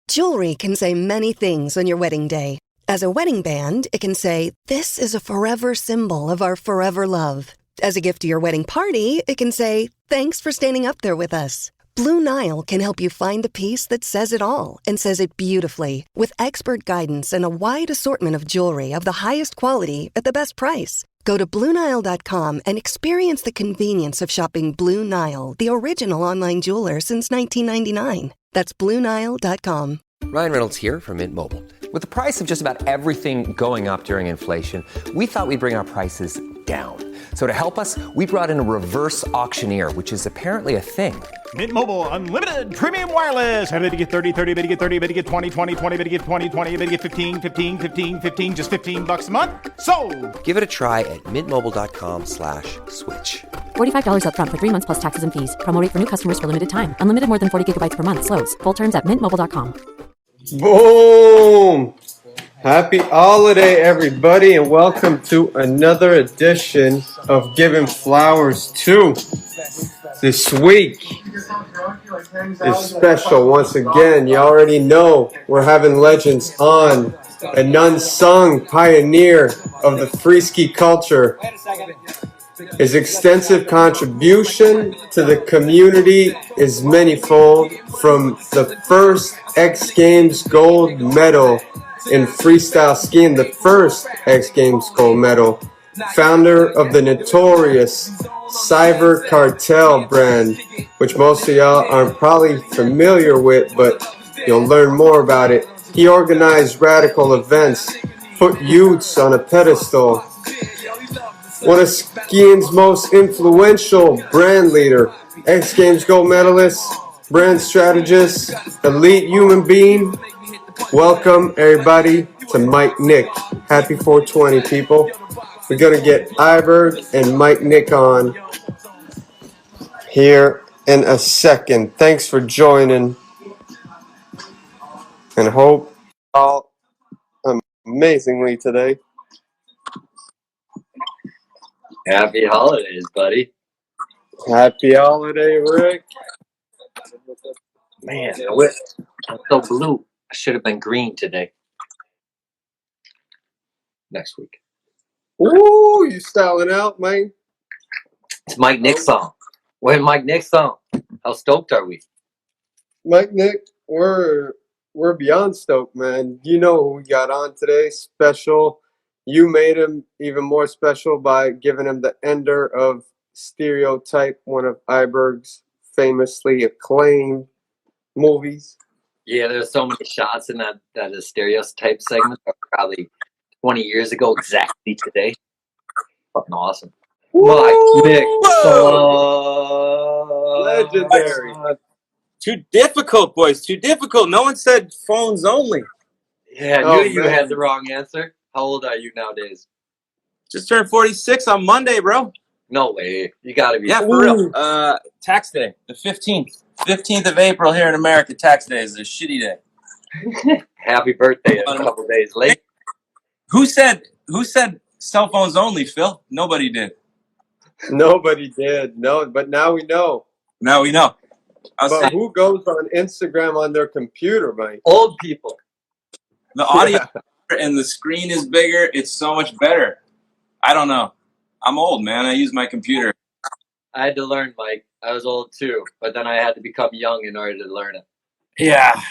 Jewelry can say many things on your wedding day. As a wedding band, it can say, "This is a forever symbol of our forever love." As a gift to your wedding party, it can say, "Thanks for standing up there with us." Blue Nile can help you find the piece that says it all and says it beautifully, with expert guidance and a wide assortment of jewelry of the highest quality at the best price. Go to BlueNile.com and experience the convenience of shopping Blue Nile, the original online jeweler since 1999. That's BlueNile.com. Ryan Reynolds here from Mint Mobile. With the price of just about everything going up during inflation, we thought we'd bring our prices down. So to help us, we brought in a reverse auctioneer, which is apparently a thing. Mint Mobile Unlimited Premium Wireless. How to get 30, 30, bit to get 30, bit to get 20, 20, 20, bit to get 20, 20, bit to get 15, 15, 15, 15, just $15 a month? Sold! Give it a try at mintmobile.com/switch. $45 up front for 3 months plus taxes and fees. Promo rate for new customers for limited time. Unlimited more than 40 gigabytes per month. Slows full terms at mintmobile.com. Boom! Happy holiday, everybody, and welcome to another edition of Giving Flowers 2. This week is special once again. You already know we're having legends on. An unsung pioneer of the Freeski Culture. His extensive contribution to the community is manifold, from the first X Games gold medal in freestyle skiing, the first X Games gold medal, founder of the notorious Cyber Cartel brand, which most of y'all aren't probably familiar with, but you'll learn more about it. He organized radical events, put youths on a pedestal. One of skiing's most influential brand leader, X Games gold medalist, brand strategist, elite human being. Welcome everybody to Mike Nick. Happy 420, people. We're gonna get Iberg and Mike Nick on here in a second. Thanks for joining, and hope all amazingly today. Happy holidays, buddy. Happy holiday, Rick. Man, I'm so blue. I should have been green today. Next week. Ooh, you styling out, man. It's Mike Nick's song. When Mike Nick's song. How stoked are we? Mike Nick, we're beyond stoked, man. You know who we got on today? Special. You made him even more special by giving him the Ender of Stereotype, one of Iberg's famously acclaimed movies. Yeah, there's so many shots in that stereotype segment, probably 20 years ago, exactly today. Fucking awesome. Mike Nick. Legendary. Too difficult, boys. Too difficult. No one said phones only. Yeah, I knew you had the wrong answer. How old are you nowadays? Just turned 46 on Monday, bro. No way. You gotta be. Yeah, for real. Tax day, the 15th. 15th of April here in America, tax day is a shitty day. Happy birthday a couple days late. Who said cell phones only, Phil? Nobody did. Nobody did. No, but now we know. Now we know. But who goes on Instagram on their computer, Mike? Old people. The audio and the screen is bigger. It's so much better. I don't know. I'm old, man. I use my computer. I had to learn, Mike. I was old too, but then I had to become young in order to learn it. Yeah.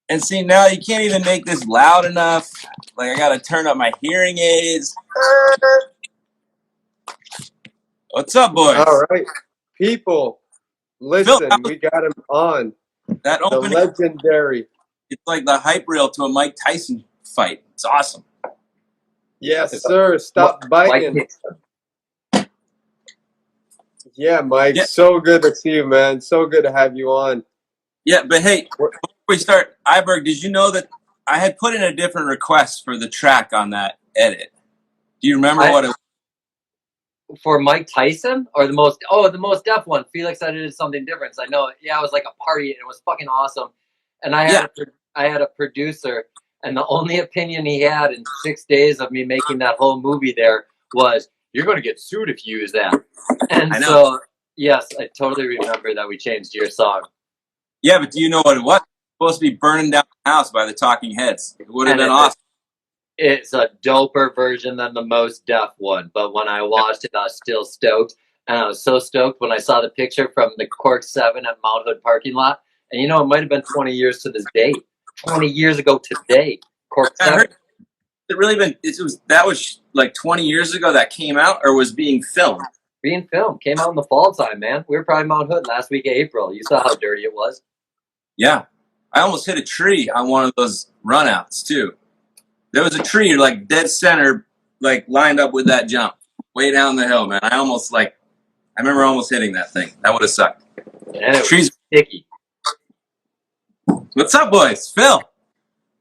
And see, now you can't even make this loud enough. Like, I gotta turn up my hearing aids. What's up, boys? All right. People, listen, Phil, we got him on. That opening, the legendary. It's like the hype reel to a Mike Tyson fight. It's awesome. Yes, sir. Stop biting. Yeah, Mike. Yeah. So good to see you, man. So good to have you on. Yeah, but hey, before we start, Iberg, did you know that I had put in a different request for the track on that edit? Do you remember what it was? For Mike Tyson or the most deaf one? Felix edited something different. So I know. Yeah, it was like a party and it was fucking awesome. And I had a producer, and the only opinion he had in 6 days of me making that whole movie there was, "You're going to get sued if you use that." And so, yes, I totally remember that we changed your song. Yeah, but do you know what it was? It was supposed to be burning down house by the Talking Heads. It would have And been awesome. It's a doper version than the Most Def one, but when I watched it, I was still stoked. And I was so stoked when I saw the picture from the Cork 7 at Mount Hood parking lot. And you know, it might have been 20 years to this day. 20 years ago today, Cork 7. That was like 20 years ago that came out, or was being filmed? Being filmed. Came out in the fall time, man. We were probably Mount Hood last week of April. You saw how dirty it was. Yeah. I almost hit a tree on one of those runouts, too. There was a tree, like, dead center, like, lined up with that jump. Way down the hill, man. I remember almost hitting that thing. That would have sucked. And it Trees was sticky. What's up, boys? Phil,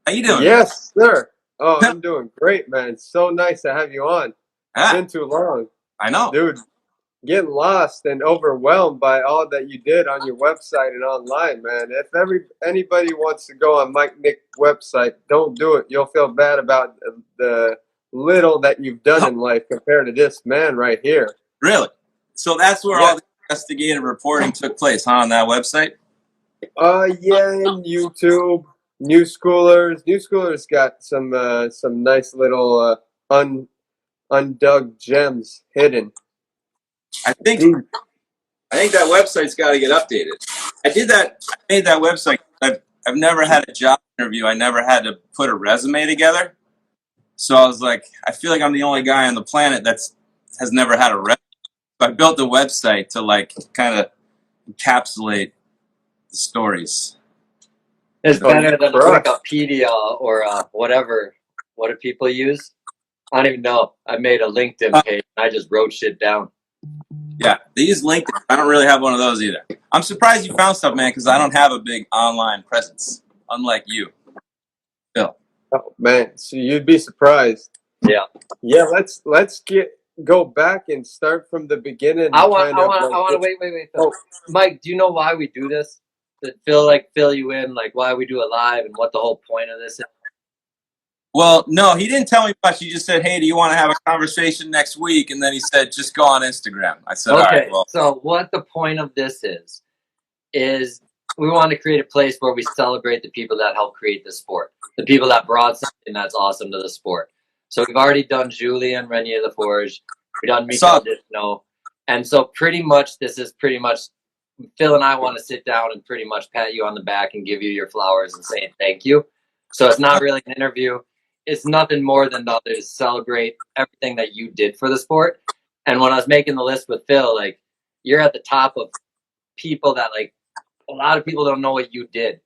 how you doing? Yes, sir. Oh, I'm doing great, man. It's so nice to have you on. It's been too long. I know. Dude, getting lost and overwhelmed by all that you did on your website and online, man. If anybody wants to go on Mike Nick's website, don't do it. You'll feel bad about the little that you've done in life compared to this man right here. Really? So that's where all the investigative reporting took place, huh, on that website? Yeah, and YouTube, Newschoolers. Newschoolers got some nice little undug gems hidden. I think that website's got to get updated. I made that website. I've never had a job interview. I never had to put a resume together. So I was like, I feel like I'm the only guy on the planet has never had a resume. So I built a website to like kind of encapsulate the stories. It's better than a Wikipedia or whatever. What do people use? I don't even know. I made a LinkedIn page and I just wrote shit down. Yeah, they use LinkedIn. I don't really have one of those either. I'm surprised you found stuff, man, because I don't have a big online presence, unlike you, Phil. Oh man, so you'd be surprised. Yeah. Yeah, let's go back and start from the beginning. I want to wait, Phil. Oh. Mike, do you know why we do this? To fill you in, like why we do it live and what the whole point of this is? Well, no, he didn't tell me much. He just said, hey, do you want to have a conversation next week? And then he said, just go on Instagram. I said, okay, all right, well. So what the point of this is we want to create a place where we celebrate the people that helped create the sport, the people that brought something that's awesome to the sport. So we've already done Julien Renier Laforge. We've done Michael Disno. And so this is pretty much Phil and I want to sit down and pretty much pat you on the back and give you your flowers and say thank you. So it's not really an interview. It's nothing more than to celebrate everything that you did for the sport. And when I was making the list with Phil, like, you're at the top of people that, like, a lot of people don't know what you did.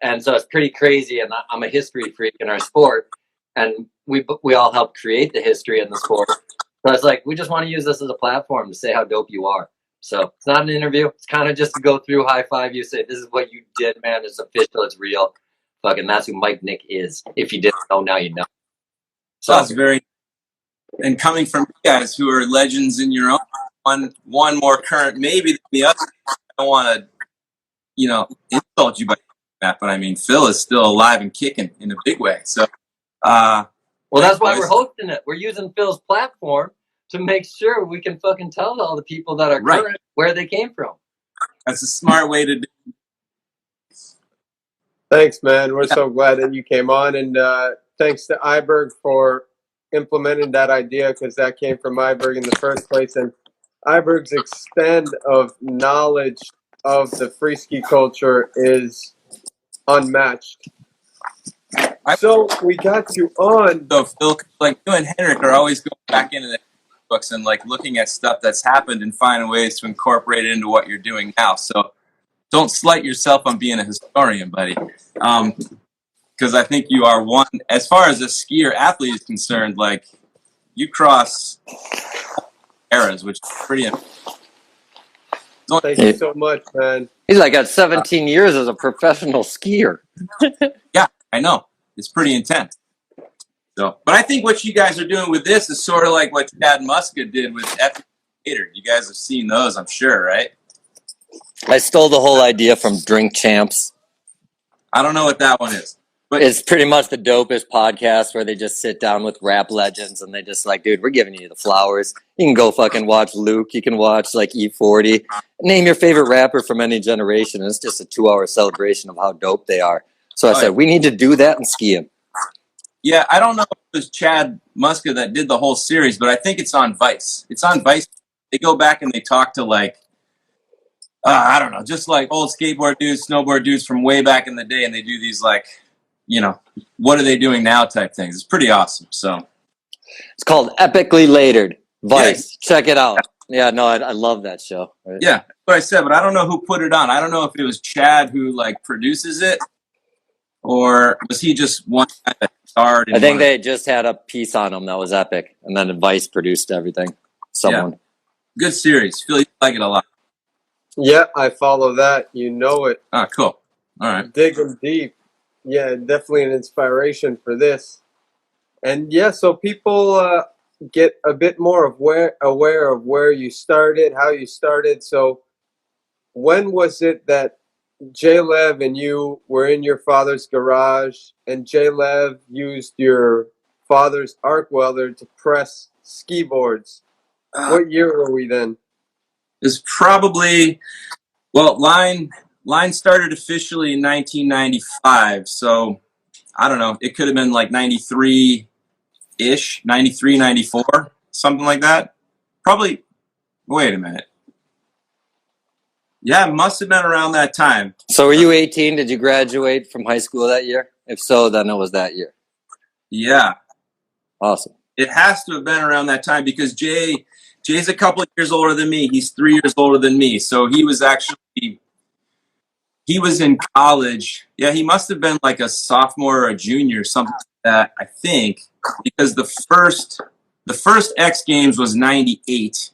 And so it's pretty crazy. And I'm a history freak in our sport. And we all helped create the history in the sport. So it's like, we just want to use this as a platform to say how dope you are. So it's not an interview. It's kind of just to go through, high five you, say, this is what you did, man. It's official. It's real. Fucking that's who Mike Nick is. If you didn't know, now you know. So that's very, and coming from you guys who are legends in your own, one more current maybe than the other. I don't want to, insult you by that, but I mean, Phil is still alive and kicking in a big way. So, well, that's why we're hosting it. We're using Phil's platform to make sure we can fucking tell all the people that are current where they came from. That's a smart way to do it. Thanks, man. We're so glad that you came on, and thanks to Iberg for implementing that idea, because that came from Iberg in the first place. And Iberg's extent of knowledge of the Freeski culture is unmatched. So we got you on. So Phil, like you and Henrik are always going back into the books and like looking at stuff that's happened and finding ways to incorporate it into what you're doing now. So don't slight yourself on being a historian, buddy. Because I think you are one, as far as a skier athlete is concerned, like you cross eras, which is pretty amazing. Thank you so much, man. He's like got 17 years as a professional skier. Yeah, I know. It's pretty intense. So, but I think what you guys are doing with this is sort of like what Chad Muska did with Epic Gator. You guys have seen those, I'm sure, right? I stole the whole idea from Drink Champs. I don't know what that one is. But it's pretty much the dopest podcast where they just sit down with rap legends and they just like, dude, we're giving you the flowers. You can go fucking watch Luke. You can watch like E40. Name your favorite rapper from any generation. And it's just a 2-hour celebration of how dope they are. So So I said, we need to do that and ski him. Yeah, I don't know if it was Chad Muska that did the whole series, but I think it's on Vice. It's on Vice. They go back and they talk to like, I don't know, just like old skateboard dudes, snowboard dudes from way back in the day, and they do these like, you know, what are they doing now type things. It's pretty awesome. So it's called Epically Latered. Vice. Yeah. Check it out. Yeah, no, I love that show. Right? Yeah, that's what I said, but I don't know who put it on. I don't know if it was Chad who like produces it, or was he just one guy that starred? I think they just had a piece on him that was epic, and then Vice produced everything. Someone. Yeah. Good series. Phil, you like it a lot. Yeah, I follow that. You know it. Ah, cool. All right. Digging deep. Yeah, definitely an inspiration for this. And yeah, so people get a bit more aware of where you started, how you started. So when was it that Jay Lev and you were in your father's garage and Jay Lev used your father's arc welder to press ski boards? What year were we then? It's probably, well, line started officially in 1995. So I don't know. It could have been like 93-ish, 93, 94, something like that. Probably, wait a minute. Yeah, it must have been around that time. So were you 18? Did you graduate from high school that year? If so, then it was that year. Yeah. Awesome. It has to have been around that time because Jay's a couple of years older than me. He's 3 years older than me. So he was in college. Yeah, he must have been like a sophomore or a junior, something like that, I think, because the first X Games was 98,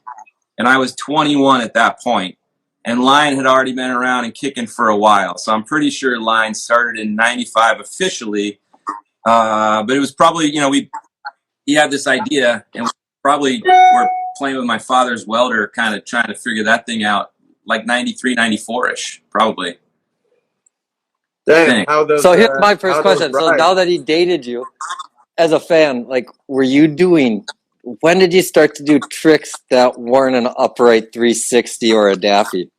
and I was 21 at that point. And Line had already been around and kicking for a while. So I'm pretty sure Line started in 95 officially. But it was probably, you know, he had this idea, and we probably were playing with my father's welder, kind of trying to figure that thing out, like 93, 94-ish, probably. Damn, so here's my first question. So now that he dated you, as a fan, like, when did you start to do tricks that weren't an upright 360 or a daffy?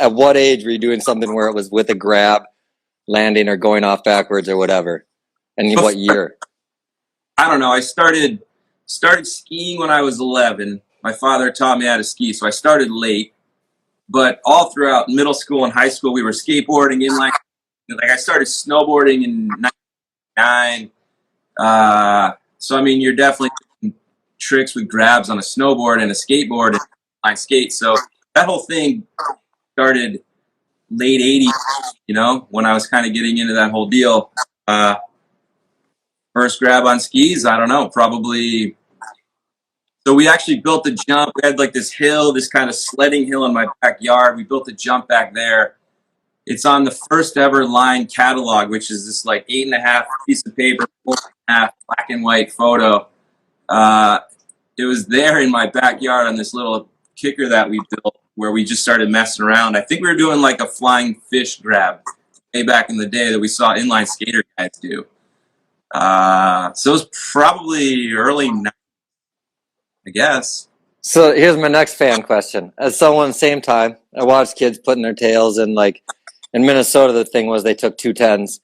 At what age were you doing something where it was with a grab, landing, or going off backwards or whatever? And what year? I don't know. I started skiing when I was 11. My father taught me how to ski, so I started late. But all throughout middle school and high school, we were skateboarding inline. Like I started snowboarding in 99. So I mean, you're definitely doing tricks with grabs on a snowboard and a skateboard and inline skate. So that whole thing started late 80s, you know, when I was kind of getting into that whole deal. First grab on skis, I don't know, probably. So we actually built the jump. We had like this hill, this kind of sledding hill in my backyard. We built a jump back there. It's on the first ever Line catalog, which is this like 8.5 piece of paper, 4.5 black and white photo. It was there in my backyard on this little kicker that we built where we just started messing around. I think we were doing like a flying fish grab way back in the day that we saw inline skater guys do. So it was probably early 90s, I guess. So here's my next fan question. As someone, same time, I watched kids putting their tails in, like, in Minnesota, the thing was they took 210s,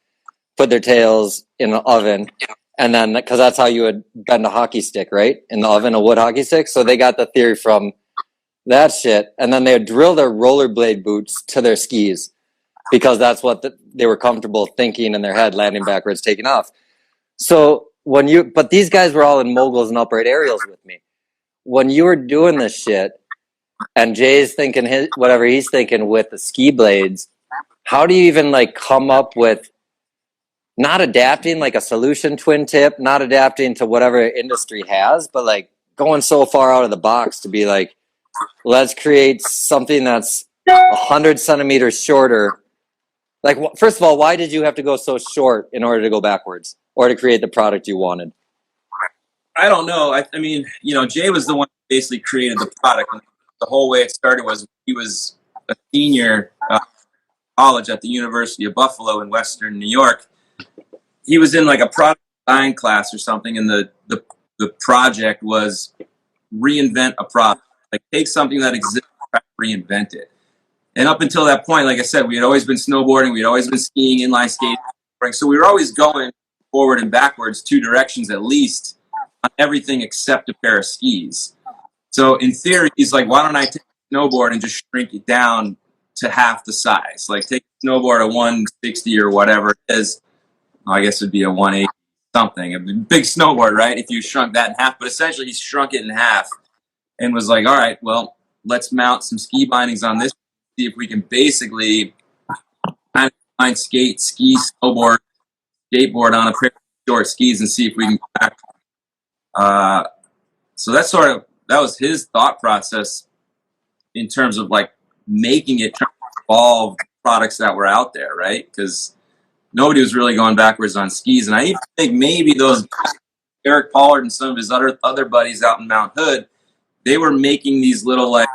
put their tails in the oven, and then, because that's how you would bend a hockey stick, right? In the oven, a wood hockey stick. So they got the theory from that shit, and then they would drill their rollerblade boots to their skis because that's what they were comfortable thinking in their head, landing backwards, taking off. So but these guys were all in moguls and upright aerials with me. When you were doing this shit and Jay's thinking whatever he's thinking with the ski blades, how do you even like come up with not adapting like a solution twin tip, not adapting to whatever industry has, but like going so far out of the box to be like, let's create something that's 100 centimeters shorter. Like, first of all, why did you have to go so short in order to go backwards or to create the product you wanted? I don't know. I mean, you know, Jay was the one who basically created the product. The whole way it started was he was a senior college at the University of Buffalo in Western New York. He was in like a product design class or something, and the project was reinvent a product. Like take something that exists and reinvent it. And up until that point, like I said, we had always been snowboarding, we had always been skiing, inline skating. So we were always going forward and backwards 2 directions at least on everything except a pair of skis. So in theory, he's like, why don't I take a snowboard and just shrink it down to half the size? Like take a snowboard a 160 or whatever it is. Well, I guess it'd be a 180 something. A big snowboard, right? If you shrunk that in half. But essentially he shrunk it in half and was like, all right, well, let's mount some ski bindings on this, see if we can basically kind of find ski, snowboard, skateboard on a pair of short skis and see if we can go back. So that's that was his thought process in terms of like making it trying to evolve products that were out there, right? Because nobody was really going backwards on skis. And I even think maybe those Eric Pollard and some of his other buddies out in Mount Hood, they were making these little like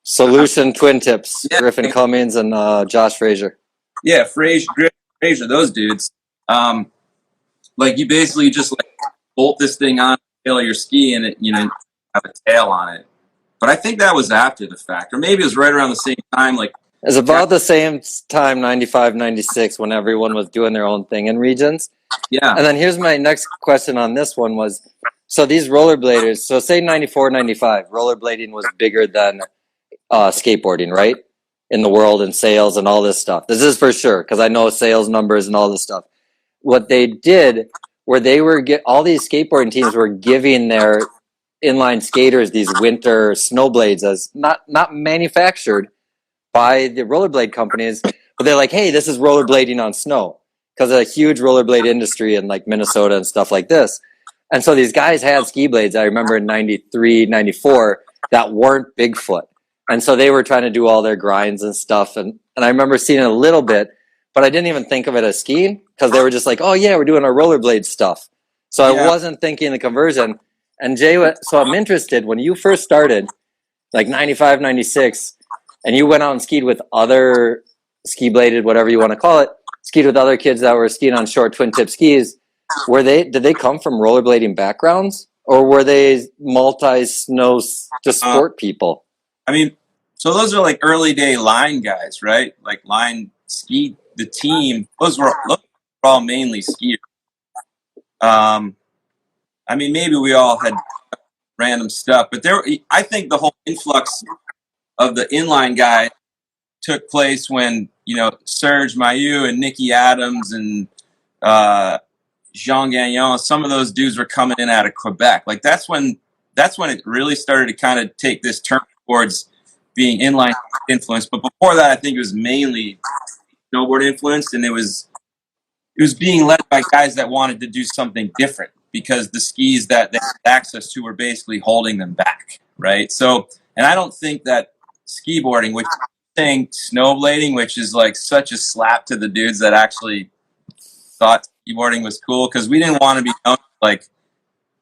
Solution twin tips, yeah. Griffin Cummings and Josh Frazier. Yeah, Frazier, those dudes. Like you basically just like bolt this thing on the tail of your ski and it, have a tail on it. But I think that was after the fact, or maybe it was right around the same time. Like it was about the same time, 95, 96, when everyone was doing their own thing in regions. Yeah. And then here's my next question on this one was, so these rollerbladers, so say 94, 95, rollerblading was bigger than skateboarding, right? In the world and sales and all this stuff. This is for sure, because I know sales numbers and all this stuff. What they did, where they were all these skateboarding teams were giving their inline skaters these winter snowblades as not manufactured by the rollerblade companies, but they're like, hey, this is rollerblading on snow, because of a huge rollerblade industry in like Minnesota and stuff like this. And so these guys had ski blades, I remember in 93, 94, that weren't Bigfoot. And so they were trying to do all their grinds and stuff. And I remember seeing it a little bit, but I didn't even think of it as skiing, because they were just like, oh yeah, we're doing our rollerblade stuff. So I wasn't thinking the conversion. And Jay, so I'm interested, when you first started, like 95, 96, and you went out and skied with other ski bladed, whatever you want to call it, skied with other kids that were skiing on short twin tip skis, did they come from rollerblading backgrounds, or were they multi-snow to sport people? I mean, so those are like early day line guys, right? Like line ski, the team, those were all mainly skiers. I mean, maybe we all had random stuff, but I think the whole influx of the inline guy took place when, Serge Mailloux and Nicky Adams and Jean Gagnon, some of those dudes were coming in out of Quebec. Like that's when it really started to kind of take this turn towards being inline influenced. But before that, I think it was mainly snowboard influenced, and it was being led by guys that wanted to do something different, because the skis that they had access to were basically holding them back, right? So, and I don't think that skiboarding, which is saying snowblading, which is like such a slap to the dudes that actually thought skiboarding was cool, because we didn't want to be known like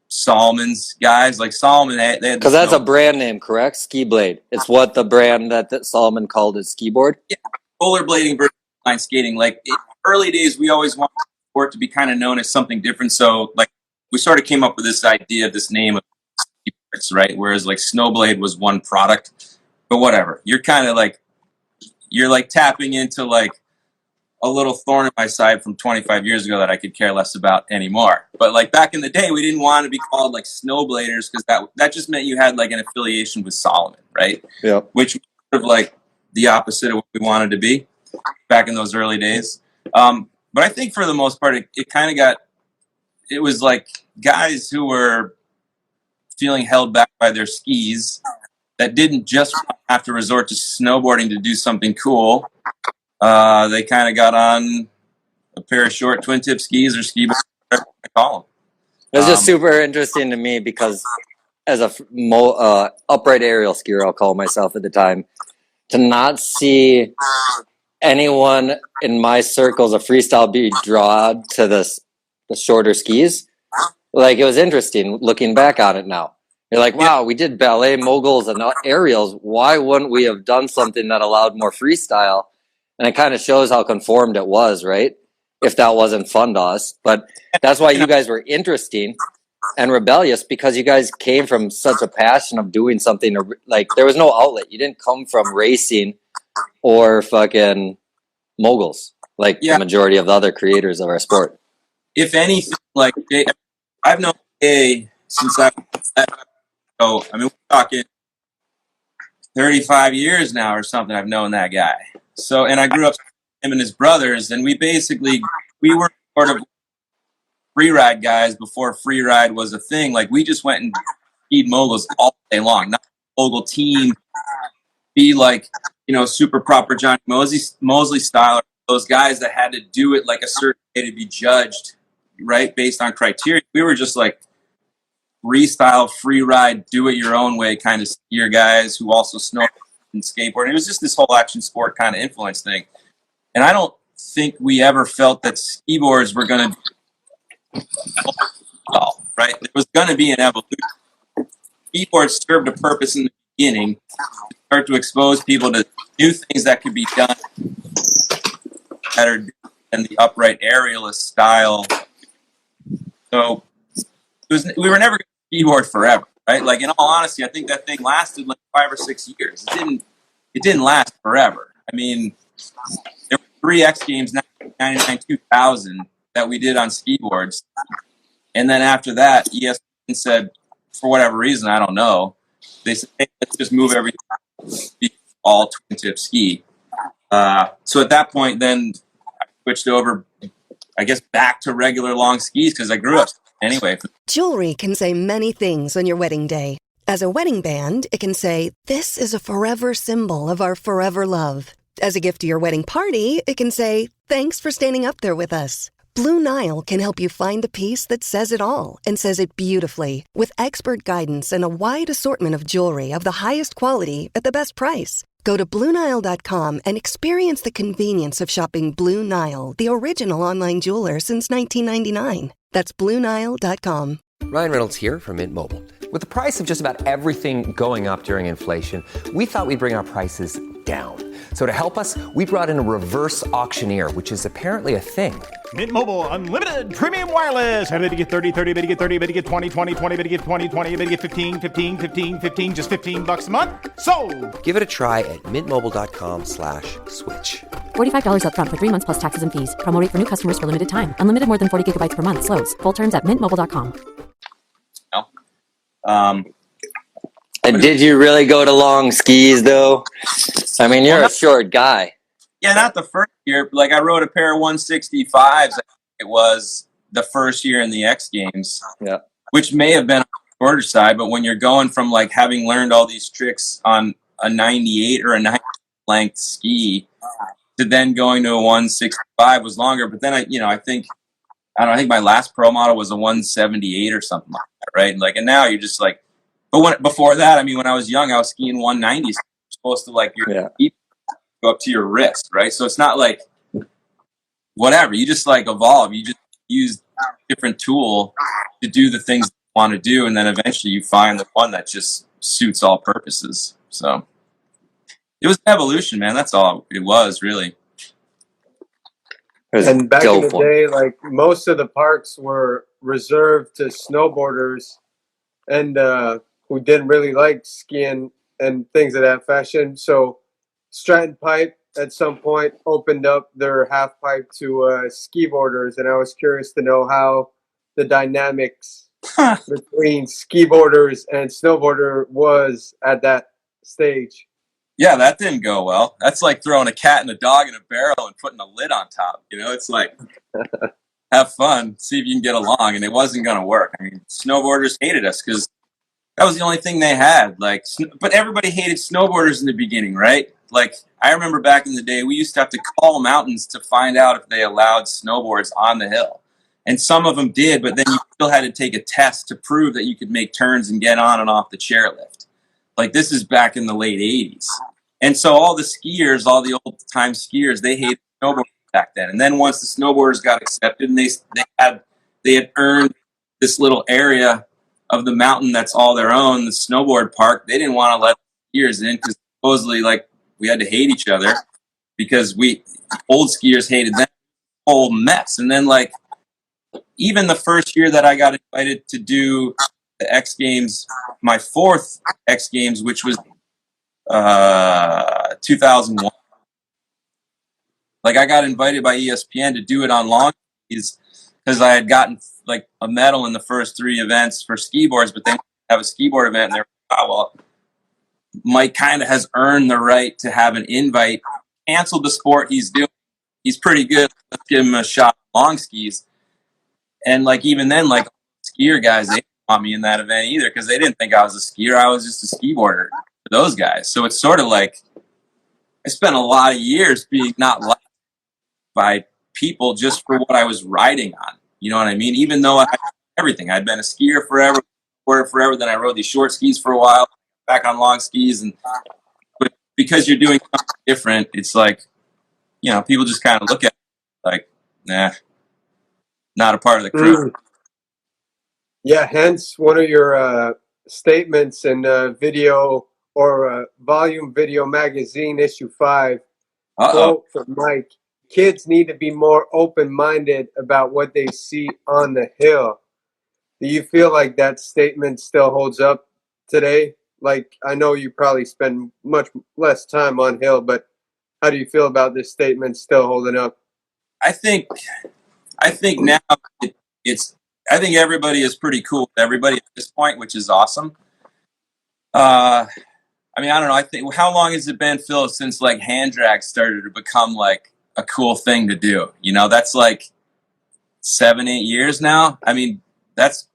Salomon's guys. Like Salomon, they had because that's a brand name, correct? Ski Blade. It's what the brand that Salomon called his skiboard. Yeah, rollerblading versus line skating. Like in early days, we always wanted the sport to be kind of known as something different. So like we sort of came up with this idea of this name of skiboards, right? Whereas like Snowblade was one product, but whatever. You're tapping into like a little thorn in my side from 25 years ago that I could care less about anymore. But like back in the day, we didn't want to be called like snowbladers, because that just meant you had like an affiliation with Salomon, right? Yeah. Which was sort of like the opposite of what we wanted to be back in those early days. But I think for the most part, it was like guys who were feeling held back by their skis that didn't just have to resort to snowboarding to do something cool. They kind of got on a pair of short twin tip skis or ski boards, whatever you call them. It was just super interesting to me, because as a upright aerial skier, I'll call myself at the time, to not see anyone in my circles of freestyle be drawn to the shorter skis. Like, it was interesting looking back on it now. You're like, wow, we did ballet, moguls, and aerials. Why wouldn't we have done something that allowed more freestyle? And it kind of shows how conformed it was, right? If that wasn't fun to us. But that's why you guys were interesting and rebellious, because you guys came from such a passion of doing something. Like, there was no outlet. You didn't come from racing or fucking moguls. like the majority of the other creators of our sport. If anything, like I've known Jay since I so I mean we're talking 35 years now or something. I've known that guy. So and I grew up with him and his brothers, and we were sort of free ride guys before free ride was a thing. Like we just went and skied moguls all day long. Not a mogul team, be like, super proper Johnny Mosley style. Those guys that had to do it like a certain way to be judged, right, based on criteria. We were just like freestyle, free ride, do it your own way kind of skier guys who also snowboard and skateboard. It was just this whole action sport kind of influence thing. And I don't think we ever felt that ski boards were going to right? There was going to be an evolution. Ski boards served a purpose in the beginning to start to expose people to new things that could be done better than the upright aerialist style. So we were never going to skiboard forever, right? Like in all honesty, I think that thing lasted like 5 or 6 years. It didn't last forever. I mean, there were 3 X Games, 1999, 2000 that we did on ski boards, and then after that, ESPN said, for whatever reason, I don't know, they said, hey, let's just move everything to all twin tip ski. So at that point, then I switched over, I guess, back to regular long skis because I grew up anyway. Jewelry can say many things on your wedding day. As a wedding band, it can say, this is a forever symbol of our forever love. As a gift to your wedding party, it can say, thanks for standing up there with us. Blue Nile can help you find the piece that says it all and says it beautifully with expert guidance and a wide assortment of jewelry of the highest quality at the best price. Go to BlueNile.com and experience the convenience of shopping Blue Nile, the original online jeweler since 1999. That's BlueNile.com. Ryan Reynolds here from Mint Mobile. With the price of just about everything going up during inflation, we thought we'd bring our prices down. So to help us, we brought in a reverse auctioneer, which is apparently a thing. Mint Mobile Unlimited Premium Wireless. How to get 30, 30, bit to get 30, bit to get 20, 20, 20, bit to get 20, 20, bit to get 15, 15, 15, 15, just $15 a month? Sold! Give it a try at mintmobile.com/switch. $45 up front for 3 months plus taxes and fees. Promo rate for new customers for limited time. Unlimited more than 40 gigabytes per month. Slows full terms at mintmobile.com. And did you really go to long skis though? I mean, you're a short guy. Yeah, not the first year. Like I rode a pair of 165s. I think it was the first year in the X Games. Yeah, which may have been on the shorter side, but when you're going from like having learned all these tricks on a 98 or a 90 length ski to then going to a 165 was longer. But then I think my last pro model was a 178 or something like that, right? Like, and now you're just like, but before that, I mean, when I was young, I was skiing 190s. You're supposed to like your feet go up to your wrist, right? So it's not like whatever. You just like evolve. You just use a different tool to do the things you want to do, and then eventually you find the one that just suits all purposes. So it was an evolution, man. That's all it was, really. And back in the day, like most of the parks were reserved to snowboarders and who didn't really like skiing and things of that fashion. So Stratton Pipe at some point opened up their half pipe to ski boarders, and I was curious to know how the dynamics between ski boarders and snowboarder was at that stage. Yeah, that didn't go well. That's like throwing a cat and a dog in a barrel and putting a lid on top. It's like, have fun, see if you can get along. And it wasn't going to work. I mean, snowboarders hated us because that was the only thing they had. Like, but everybody hated snowboarders in the beginning, right? Like, I remember back in the day, we used to have to call mountains to find out if they allowed snowboards on the hill. And some of them did, but then you still had to take a test to prove that you could make turns and get on and off the chairlift. Like, this is back in the late 80s. And so all the skiers, all the old-time skiers, they hated snowboarding back then. And then once the snowboarders got accepted and they had earned this little area of the mountain that's all their own, the snowboard park, they didn't want to let skiers in because supposedly, like, we had to hate each other because old skiers hated them. Whole mess. And then, like, even the first year that I got invited to do the X Games, my fourth X Games, which was 2001. Like I got invited by ESPN to do it on long skis because I had gotten like a medal in the first 3 events for ski boards, but then have a ski board event, and they're like, oh, well, Mike kind of has earned the right to have an invite. Canceled the sport he's doing. He's pretty good. Let's give him a shot on long skis. And like even then, like skier guys, they didn't want me in that event either because they didn't think I was a skier. I was just a ski boarder for those guys. So it's sort of like I spent a lot of years being not liked by people just for what I was riding on. You know what I mean? Even though I had everything, I'd been a skier forever, boarder forever. Then I rode these short skis for a while, back on long skis, and but because you're doing something different, it's like, you know, people just kind of look at it like, nah, not a part of the crew. Yeah, hence one of your statements in video or volume video magazine issue 5. Quote from Mike: kids need to be more open-minded about what they see on the hill. Do you feel like that statement still holds up today? Like, I know you probably spend much less time on hill, but how do you feel about this statement still holding up? I think now I think everybody is pretty cool with everybody at this point, which is awesome. I mean, I don't know. I think, how long has it been, Phil, since like hand drag started to become like a cool thing to do? You know, that's like 7-8 years now. I mean, that's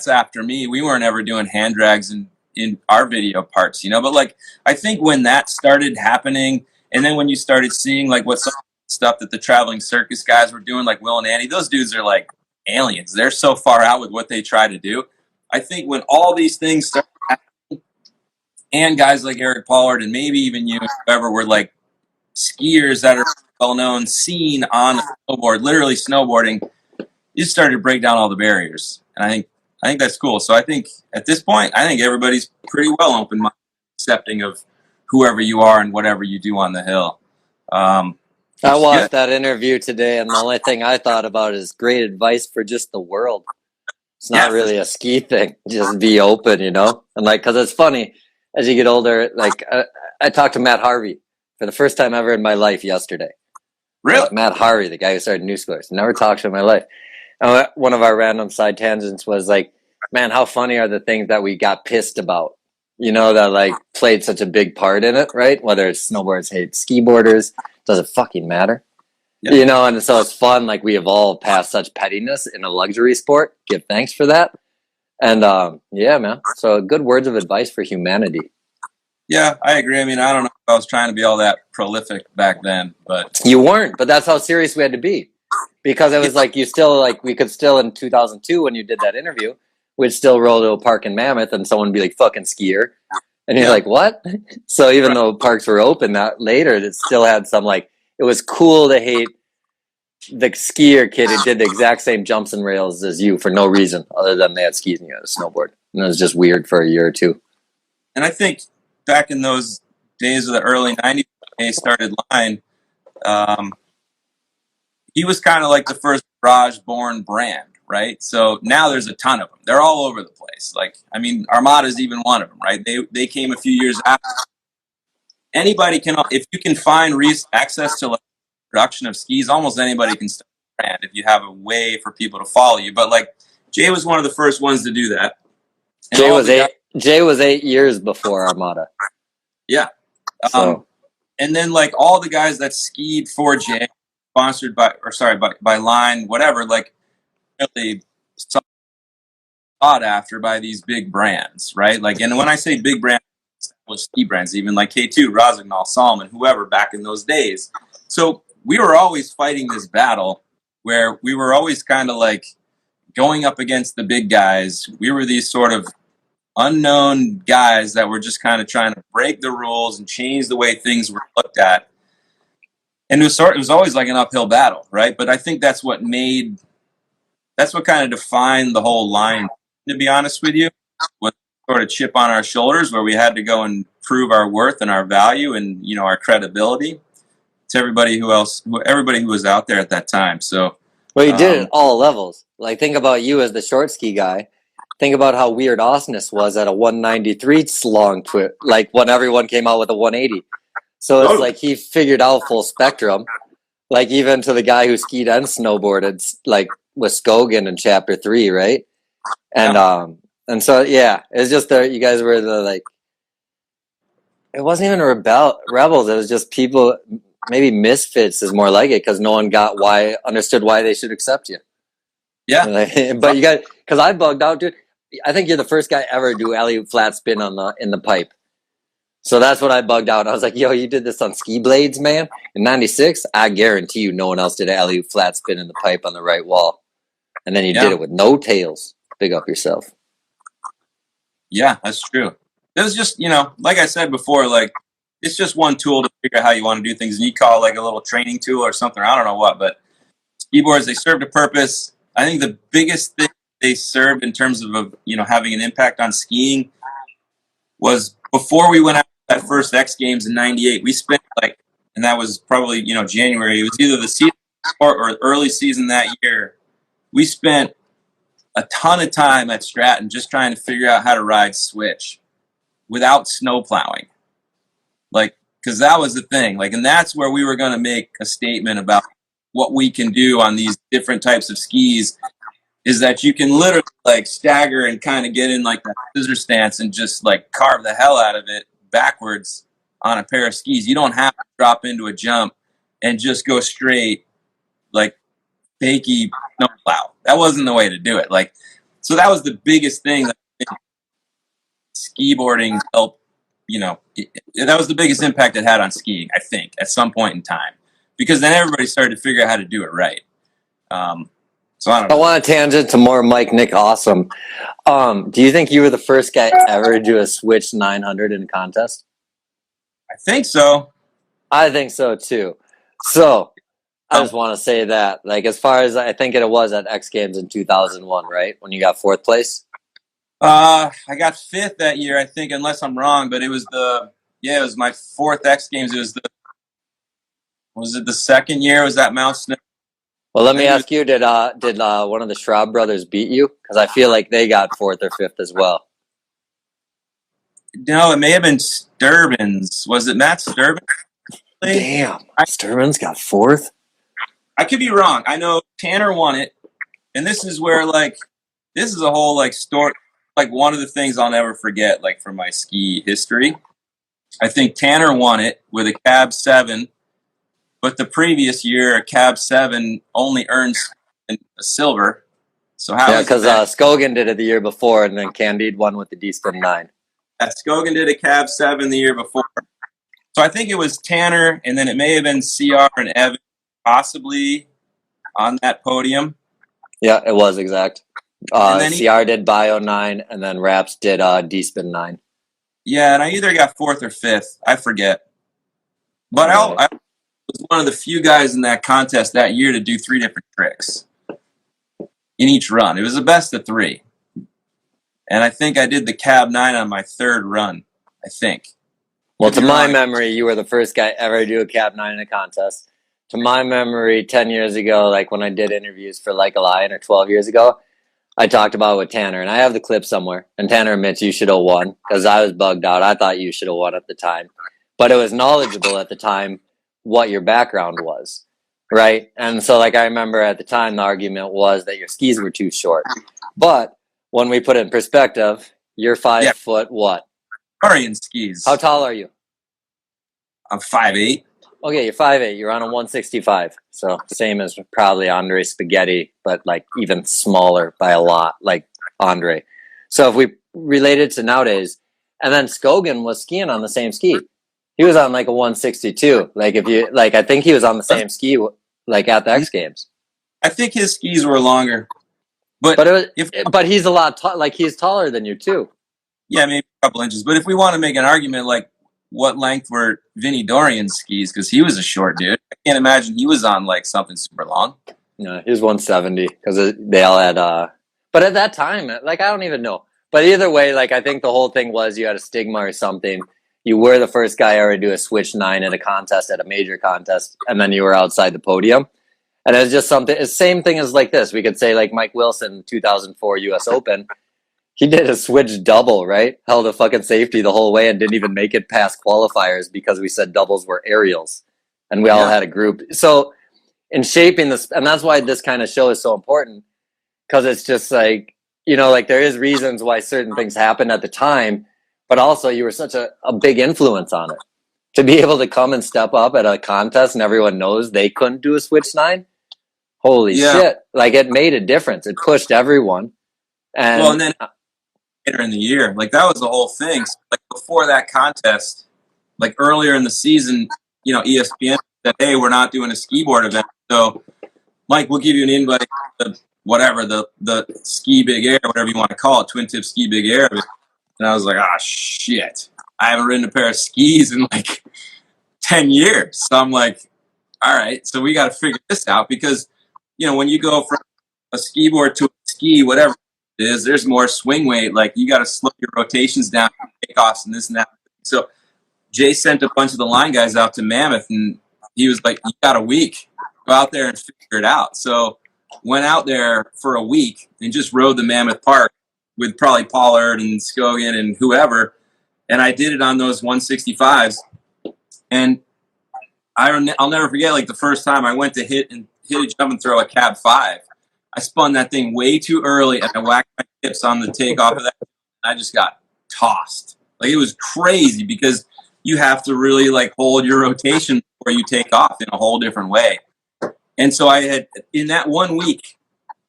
after me. We weren't ever doing hand drags in our video parts, you know. But like, I think when that started happening, and then when you started seeing like what some stuff that the traveling circus guys were doing, like Will and Andy, those dudes are like aliens. They're so far out with what they try to do. I think when all these things started happening, and guys like Eric Pollard and maybe even you, whoever, were like skiers that are well known, seen on a snowboard, literally snowboarding, you started to break down all the barriers. And I think that's cool. So I think at this point, I think everybody's pretty well open-minded, accepting of whoever you are and whatever you do on the hill. I watched that interview today, and the only thing I thought about is great advice for just the world. It's not really a ski thing. Just be open, you know? And like, cause it's funny, as you get older, like I talked to Matt Harvey for the first time ever in my life yesterday. Really? Like Matt Harvey, the guy who started Newschool. Never talked to him in my life. And one of our random side tangents was like, man, how funny are the things that we got pissed about? You know, that like played such a big part in it, right? Whether it's snowboarders hate ski boarders, doesn't fucking matter. Yeah. You know, and so it's fun. Like we evolved past such pettiness in a luxury sport. Give thanks for that. And yeah, man. So good words of advice for humanity. Yeah, I agree. I mean, I don't know if I was trying to be all that prolific back then, but you weren't. But that's how serious we had to be, because it was like you still like we could still in 2002 when you did that interview, we'd still roll to a park in Mammoth and someone would be like fucking skier, and you're like what? So even though parks were open, that later it still had some like it was cool to hate the skier kid who did the exact same jumps and rails as you for no reason other than they had skis and you had a snowboard. And it was just weird for a year or two. And I think back in those days of the early 90s, when he started Line, he was kind of like the first garage-born brand, right? So now there's a ton of them. They're all over the place. Like, I mean, Armada's even one of them, right? They came a few years after. Anybody can, if you can find access to like production of skis, almost anybody can start a brand if you have a way for people to follow you. But like Jay was one of the first ones to do that. And Jay was 8 years before Armada. Yeah. So. And then like all the guys that skied for Jay, sponsored by Line, whatever, like really sought after by these big brands, right? Like, and when I say big brands, established ski brands, even like K2, Rosignol, Salomon, whoever back in those days. So we were always fighting this battle where we were always kind of like going up against the big guys. We were these sort of unknown guys that were just kind of trying to break the rules and change the way things were looked at. And it was always like an uphill battle, right? But I think that's what kind of defined the whole Line, to be honest with you, was sort of chip on our shoulders where we had to go and prove our worth and our value and, you know, our credibility to everybody who was out there at that time. So, well, you did it at all levels. Like, think about you as the short ski guy. Think about how weird Osnes was at a 193 long twist, like when everyone came out with a 180. So it's like he figured out full spectrum. like even to the guy who skied and snowboarded, like with Skogan in chapter 3, right? And so it's just you guys were the like. It wasn't even rebels. It was just people. Maybe misfits is more like it because no one understood why they should accept you. Yeah, but you got because I bugged out, dude. I think you're the first guy ever to do alley flat spin in the pipe. So that's what I bugged out. I was like, yo, you did this on ski blades, man? In 96? I guarantee you no one else did an alley flat spin in the pipe on the right wall. And then you did it with no tails. Big up yourself. Yeah, that's true. It was just, like I said before, like, it's just one tool to figure out how you want to do things. And you call it like a little training tool or something. I don't know what, but ski boards, they served a purpose. I think the biggest thing they served in terms of, having an impact on skiing was before we went out to that first X Games in 98, we spent and that was probably, January. It was either the season or early season that year. We spent a ton of time at Stratton just trying to figure out how to ride switch without snow plowing. Because that was the thing. And that's where we were going to make a statement about what we can do on these different types of skis, is that you can literally stagger and kind of get in that scissor stance and just carve the hell out of it backwards on a pair of skis. You don't have to drop into a jump and just go straight fakey snow plow. That wasn't the way to do it. So that was the biggest thing that ski boarding helped, that was the biggest impact it had on skiing, I think, at some point in time. Because then everybody started to figure out how to do it right. So I don't know. I want to tangent to more Mike Nick Awesome. Do you think you were the first guy ever to do a Switch 900 in a contest? I think so. I think so too. So I just want to say that, as far as I think it was at X Games in 2001, right? When you got 4th place? I got 5th that year, I think, unless I'm wrong, but it was it was my 4th X Games. Was it the second year? Was that Mount Snow? Well, let me ask you, did one of the Schraub brothers beat you? Because I feel like they got 4th or 5th as well. No, it may have been Sturbins. Was it Matt Sturbins? Damn, Sturbins got 4th? I could be wrong. I know Tanner won it, and this is where this is a whole story. One of the things I'll never forget, from my ski history. I think Tanner won it with a Cab 7, but the previous year a Cab 7 only earns a silver. So how? Because Skogan did it the year before, and then Candide won with the D-Spin 9. Skogan did a Cab 7 the year before. So I think it was Tanner, and then it may have been CR and Evan possibly on that podium. Yeah, it was exact. CR did Bio 9, and then Raps did D-Spin 9. Yeah, and I either got 4th or 5th. I forget. But I was one of the few guys in that contest that year to do 3 different tricks in each run. It was the best of 3. And I think I did the Cab 9 on my 3rd run, I think. Well, to my memory, you were the first guy ever to do a Cab 9 in a contest. To my memory, 10 years ago, when I did interviews for Like a Lion, or 12 years ago, I talked about it with Tanner, and I have the clip somewhere. And Tanner admits you should have won, because I was bugged out. I thought you should have won at the time. But it was knowledgeable at the time what your background was, right? And so, I remember at the time, the argument was that your skis were too short. But when we put it in perspective, you're 5 foot what? Orion skis. How tall are you? I'm 5'8". Okay, you're 5'8". You're on a 165. So same as probably Andre Spaghetti, but even smaller by a lot, like Andre. So if we relate it to nowadays, and then Skogan was skiing on the same ski. He was on a 162. I think he was on the same ski at the X Games. I think his skis were longer. But he's a lot he's taller than you too. Yeah, maybe a couple inches. But if we want to make an argument, what length were Vinny Dorian's skis? Because he was a short dude. I can't imagine he was on something super long. No, he was 170 because they all had. But at that time, I don't even know. But either way, I think the whole thing was you had a stigma or something. You were the first guy ever to do a Switch 9 at a contest, at a major contest, and then you were outside the podium. And it was just something. It's the same thing as this. We could say Mike Wilson, 2004 U.S. Open. He did a switch double, right? Held a fucking safety the whole way and didn't even make it past qualifiers because we said doubles were aerials. And we all had a group. So in shaping this, and that's why this kind of show is so important, because it's just like, you know, like there is reasons why certain things happen at the time, but also you were such a big influence on it. To be able to come and step up at a contest and everyone knows they couldn't do a switch 9, holy shit. Like it made a difference. It pushed everyone. And then later in the year, like that was the whole thing. So, like before that contest, like earlier in the season, you know, ESPN said, hey, we're not doing a ski board event. So, Mike, we'll give you an invite to whatever, the Ski Big Air, whatever you want to call it, Twin Tip Ski Big Air. And I was like, ah, shit. I haven't ridden a pair of skis in like 10 years. So I'm like, all right, so we got to figure this out because, you know, when you go from a ski board to a ski, whatever it is, there's more swing weight. Like you got to slow your rotations down, takeoffs and this and that. So Jay sent a bunch of the line guys out to Mammoth and he was like, you got a week. Go out there and figure it out. So went out there for a week and just rode the Mammoth Park with probably Pollard and Scogan and whoever. And I did it on those 165s. And I'll never forget, like the first time I went to hit a jump and throw a cab 5. I spun that thing way too early and I whacked my hips on the takeoff of that. And I just got tossed. Like it was crazy because you have to really like hold your rotation before you take off in a whole different way. And so I had, in that 1 week,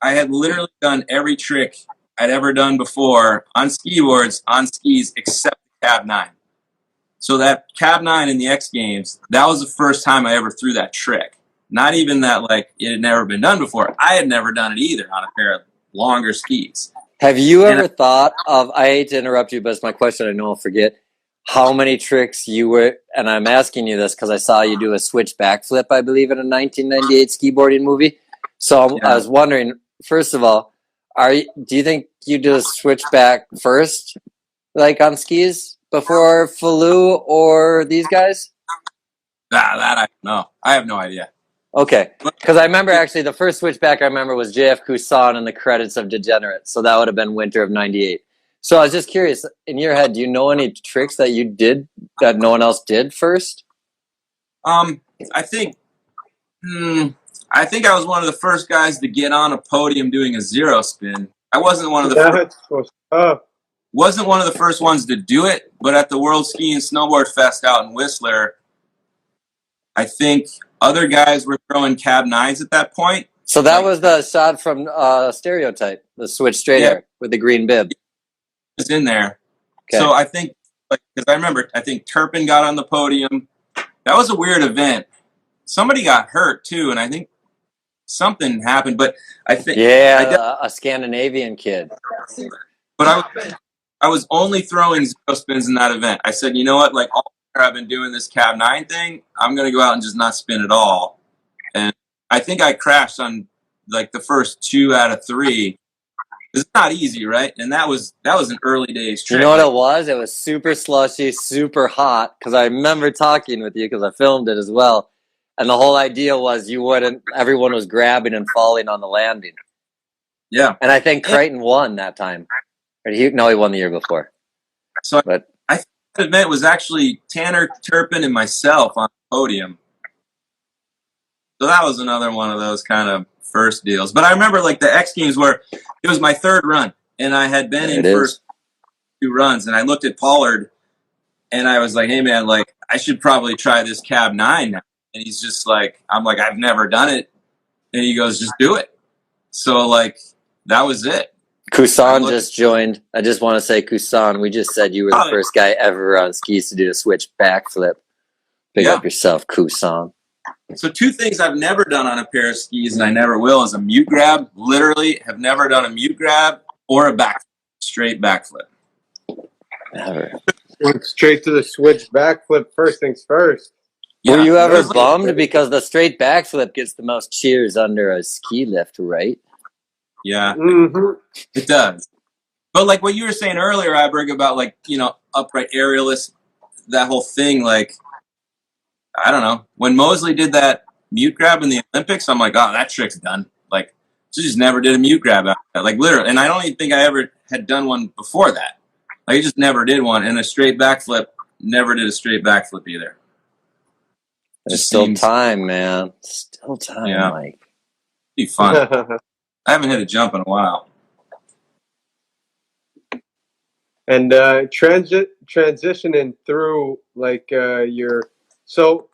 I had literally done every trick I'd ever done before on ski boards, on skis, except Cab 9. So that Cab 9 in the X Games, that was the first time I ever threw that trick. Not even that like it had never been done before. I had never done it either on a pair of longer skis. Have you ever thought of, I hate to interrupt you, but it's my question, I know I'll forget, how many tricks you were, and I'm asking you this because I saw you do a switch backflip, I believe, in a 1998 skiboarding movie. So I was wondering, first of all, do you think you did a switch back first, like on skis, before Falou or these guys? That I don't know. I have no idea. Okay, because I remember actually the first switchback I remember was JF Cousin in the credits of Degenerate, so that would have been winter of '98. So I was just curious, in your head, do you know any tricks that you did that no one else did first? I think I was one of the first guys to get on a podium doing a zero spin. I wasn't one of the wasn't one of the first ones to do it, but at the World Ski and Snowboard Fest out in Whistler, I think other guys were throwing Cab 9s at that point. So that was the shot from Stereotype, the switch straight air with the green bib. Was in there. Okay. So I think, because I remember, I think Turpin got on the podium. That was a weird event. Somebody got hurt too, and I think something happened. But I think a Scandinavian kid. But I was only throwing zero spins in that event. I said, you know what? Like all year I've been doing this Cab 9 thing. I'm going to go out and just not spin at all. And I think I crashed on like the first 2 out of 3. It's not easy, right? And that was an early days trick. You know what it was? It was super slushy, super hot. Because I remember talking with you because I filmed it as well. And the whole idea was everyone was grabbing and falling on the landing. Yeah. And I think Creighton won that time. He won the year before. So I think the event was actually Tanner, Turpin, and myself on the podium. So that was another one of those kind of first deals. But I remember like the X Games where it was my 3rd run, and I had been in first 2 runs, and I looked at Pollard, and I was like, hey, man, like I should probably try this Cab 9 now. And he's just like, I'm like, I've never done it. And he goes, just do it. So like that was it. Cousin just joined. I just want to say, Cousin, we just said you were the first guy ever on skis to do a switch backflip. Big up yourself, Cousin. So 2 things I've never done on a pair of skis, and I never will, is a mute grab. Literally have never done a mute grab or a straight backflip. Never. Went straight to the switch backflip, first things first. Were you ever bummed because the straight backflip gets the most cheers under a ski lift, right? Yeah, it does. But like what you were saying earlier, Iberg, about like, you know, upright aerialist, that whole thing, like, I don't know. When Mosley did that mute grab in the Olympics, I'm like, oh, that trick's done. Like, she just never did a mute grab after that. Like, literally. And I don't even think I ever had done one before that. Like, I just never did one. And a straight backflip, never did a straight backflip either. There's still time, man. Still time, Mike. Be fun. I haven't hit a jump in a while. And transitioning through like so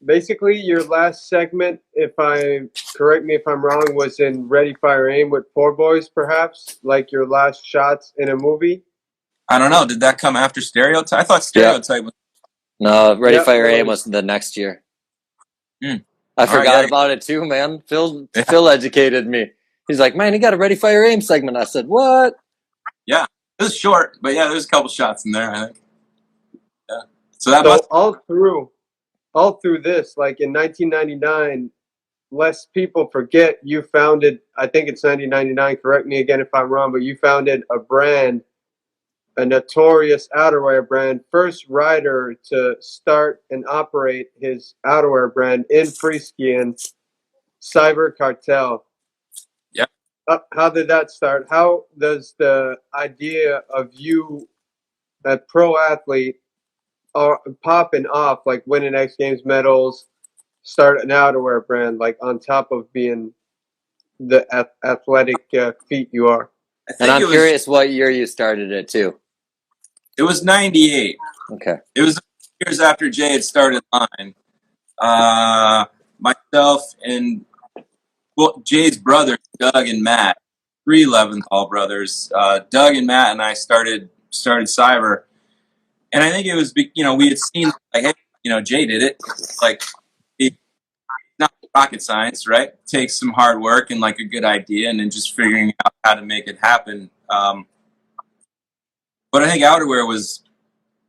basically your last segment, correct me if I'm wrong, was in Ready Fire Aim with Poor Boys, perhaps, like your last shots in a movie. I don't know. Did that come after Stereotype? I thought Stereotype was. No, Ready Fire Aim was the next year. I forgot about it too, man. Phil educated me. He's like, man, he got a Ready Fire Aim segment. I said, what? Yeah, it was short, but yeah, there's a couple shots in there, I think. Yeah. So all through this, like in 1999, lest people forget, you founded, I think it's 1999, correct me again if I'm wrong, but you founded a brand, a notorious outerwear brand, first rider to start and operate his outerwear brand in Freeski and Cyber Cartel. Yeah. How did that start? How does the idea of you, a pro athlete, popping off, like winning X Games medals, start an outerwear brand, like on top of being the athletic feat you are? And I'm curious what year you started it too. It was 98. Okay. It was years after Jay had started mine. Myself and Jay's brothers, Doug and Matt, 3 Leventhal brothers. Doug and Matt and I started Cyber. And I think it was, we had seen, like, hey, Jay did it. Like, it's not rocket science, right? It takes some hard work and, like, a good idea and then just figuring out how to make it happen. But I think outerwear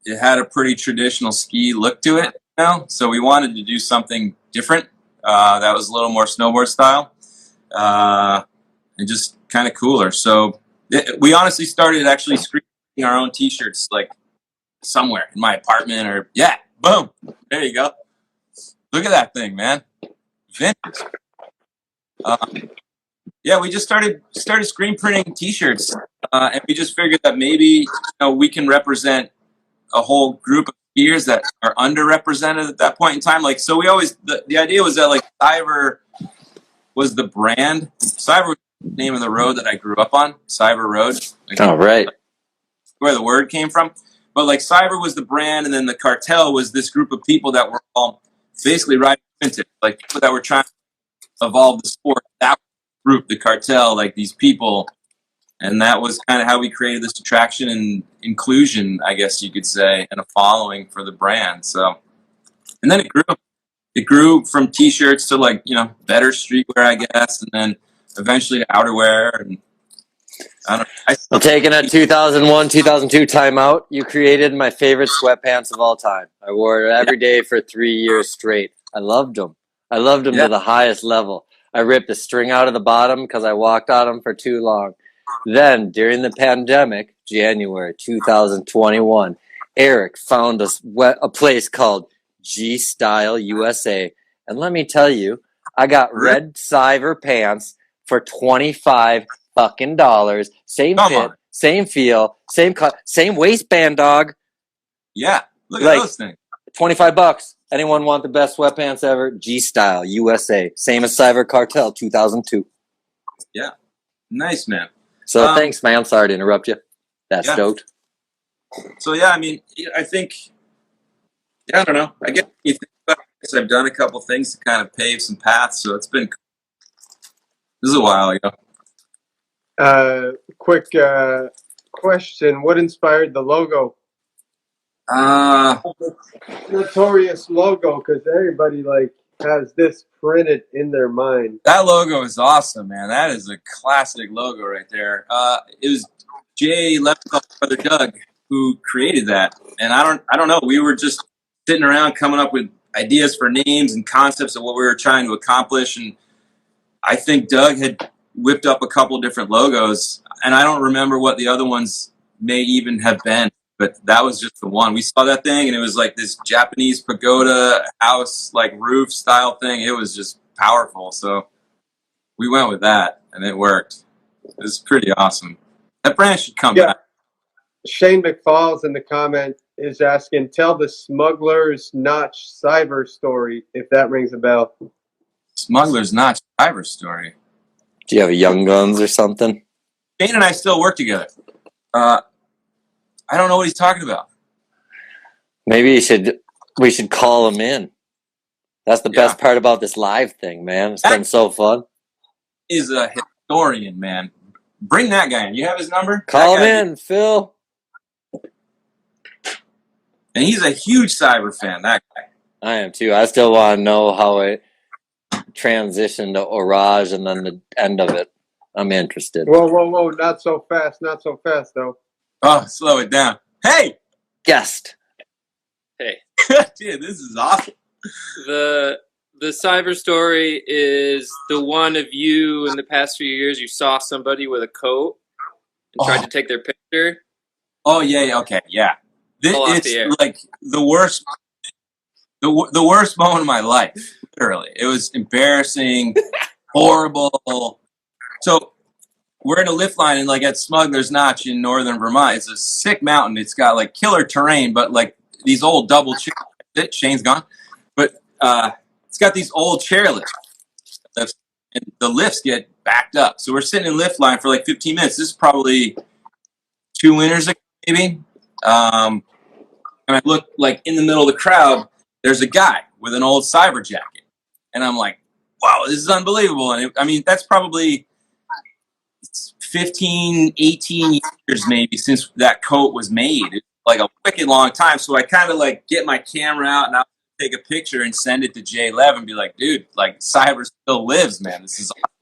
it had a pretty traditional ski look to it, so we wanted to do something different that was a little more snowboard style and just kind of cooler. So we honestly started actually screening our own T-shirts, like, somewhere in my apartment boom, there you go. Look at that thing, man. Vintage. We just started screen printing T-shirts, and we just figured that maybe we can represent a whole group of skiers that are underrepresented at that point in time. Like, so we always the idea was that, like, Cyber was the brand. Cyber was the name of the road that I grew up on, Cyber Road. Right. Where the word came from. But, like, Cyber was the brand, and then the Cartel was this group of people that were all basically riding vintage, like people that were trying to evolve the sport. That group, the Cartel, like these people, and that was kind of how we created this attraction and inclusion, I guess you could say, and a following for the brand. So, and then it grew from T-shirts to, like, better streetwear, I guess, and then eventually to outerwear. And I don't know. Well, taking a 2001, 2002 timeout, you created my favorite sweatpants of all time. I wore it every day for 3 years straight. I loved them. To the highest level. I ripped the string out of the bottom because I walked on them for too long. Then, during the pandemic, January 2021, Eric found a place called G Style USA. And let me tell you, I got red Cyber pants for $25 fucking dollars. Same fit, same feel, same cut, same waistband, dog. Yeah, look at those things. $25. Anyone want the best sweatpants ever? G Style USA. Same as Cyber Cartel 2002. Yeah. Nice, man. So thanks, man. Sorry to interrupt you. That's stoked. So, I mean, I think, I don't know. I guess you think about it, I've done a couple things to kind of pave some paths, so it's been cool. This is a while ago. Quick question. What inspired the logo? Notorious logo, because everybody, like, has this printed in their mind. That logo is awesome, man. That is a classic logo right there. It was Jay Leventhal, brother Doug, who created that. And I don't know. We were just sitting around coming up with ideas for names and concepts of what we were trying to accomplish. And I think Doug had whipped up a couple different logos, and I don't remember what the other ones may even have been, but that was just the one. We saw that thing, and it was like this Japanese pagoda house, like roof style thing. It was just powerful. So we went with that, and it worked. It was pretty awesome. That brand should come back. Shane McFall's in the comment. is asking, tell the Smuggler's Notch cyber story, if that rings a bell. Smuggler's Notch cyber story. Do you have a Young Guns or something? Shane and I still work together. I don't know what he's talking about. Maybe we should call him in. That's the best part about this live thing, man. It's been so fun. He's a historian, man. Bring that guy in. You have his number? Call him in, Phil. And he's a huge cyber fan, that guy. I am too. I still want to know how it transitioned to Orage and then the end of it. I'm interested. Whoa. Not so fast, though. Oh, slow it down. Hey! Guest. Hey. Dude, this is awesome. The cyber story is the one of you in the past few years, you saw somebody with a coat and tried to take their picture. Oh, yeah, okay, yeah. It's like the worst moment of my life, literally. It was embarrassing, horrible. So we're in a lift line, and like at Smuggler's Notch in northern Vermont. It's a sick mountain. It's got like killer terrain, but like these old double chairs. Shane's gone, but it's got these old chairlifts, and the lifts get backed up. So we're sitting in lift line for like 15 minutes. This is probably 2 winters ago, maybe. And I look like in the middle of the crowd. There's a guy with an old cyber jacket, and I'm like, "Wow, this is unbelievable!" And I mean, that's probably 15, 18 years maybe since that coat was made. It's like a wicked long time. So I kind of like get my camera out and I'll take a picture and send it to Jay Lev and be like, dude, like cyber still lives, man. This is awesome.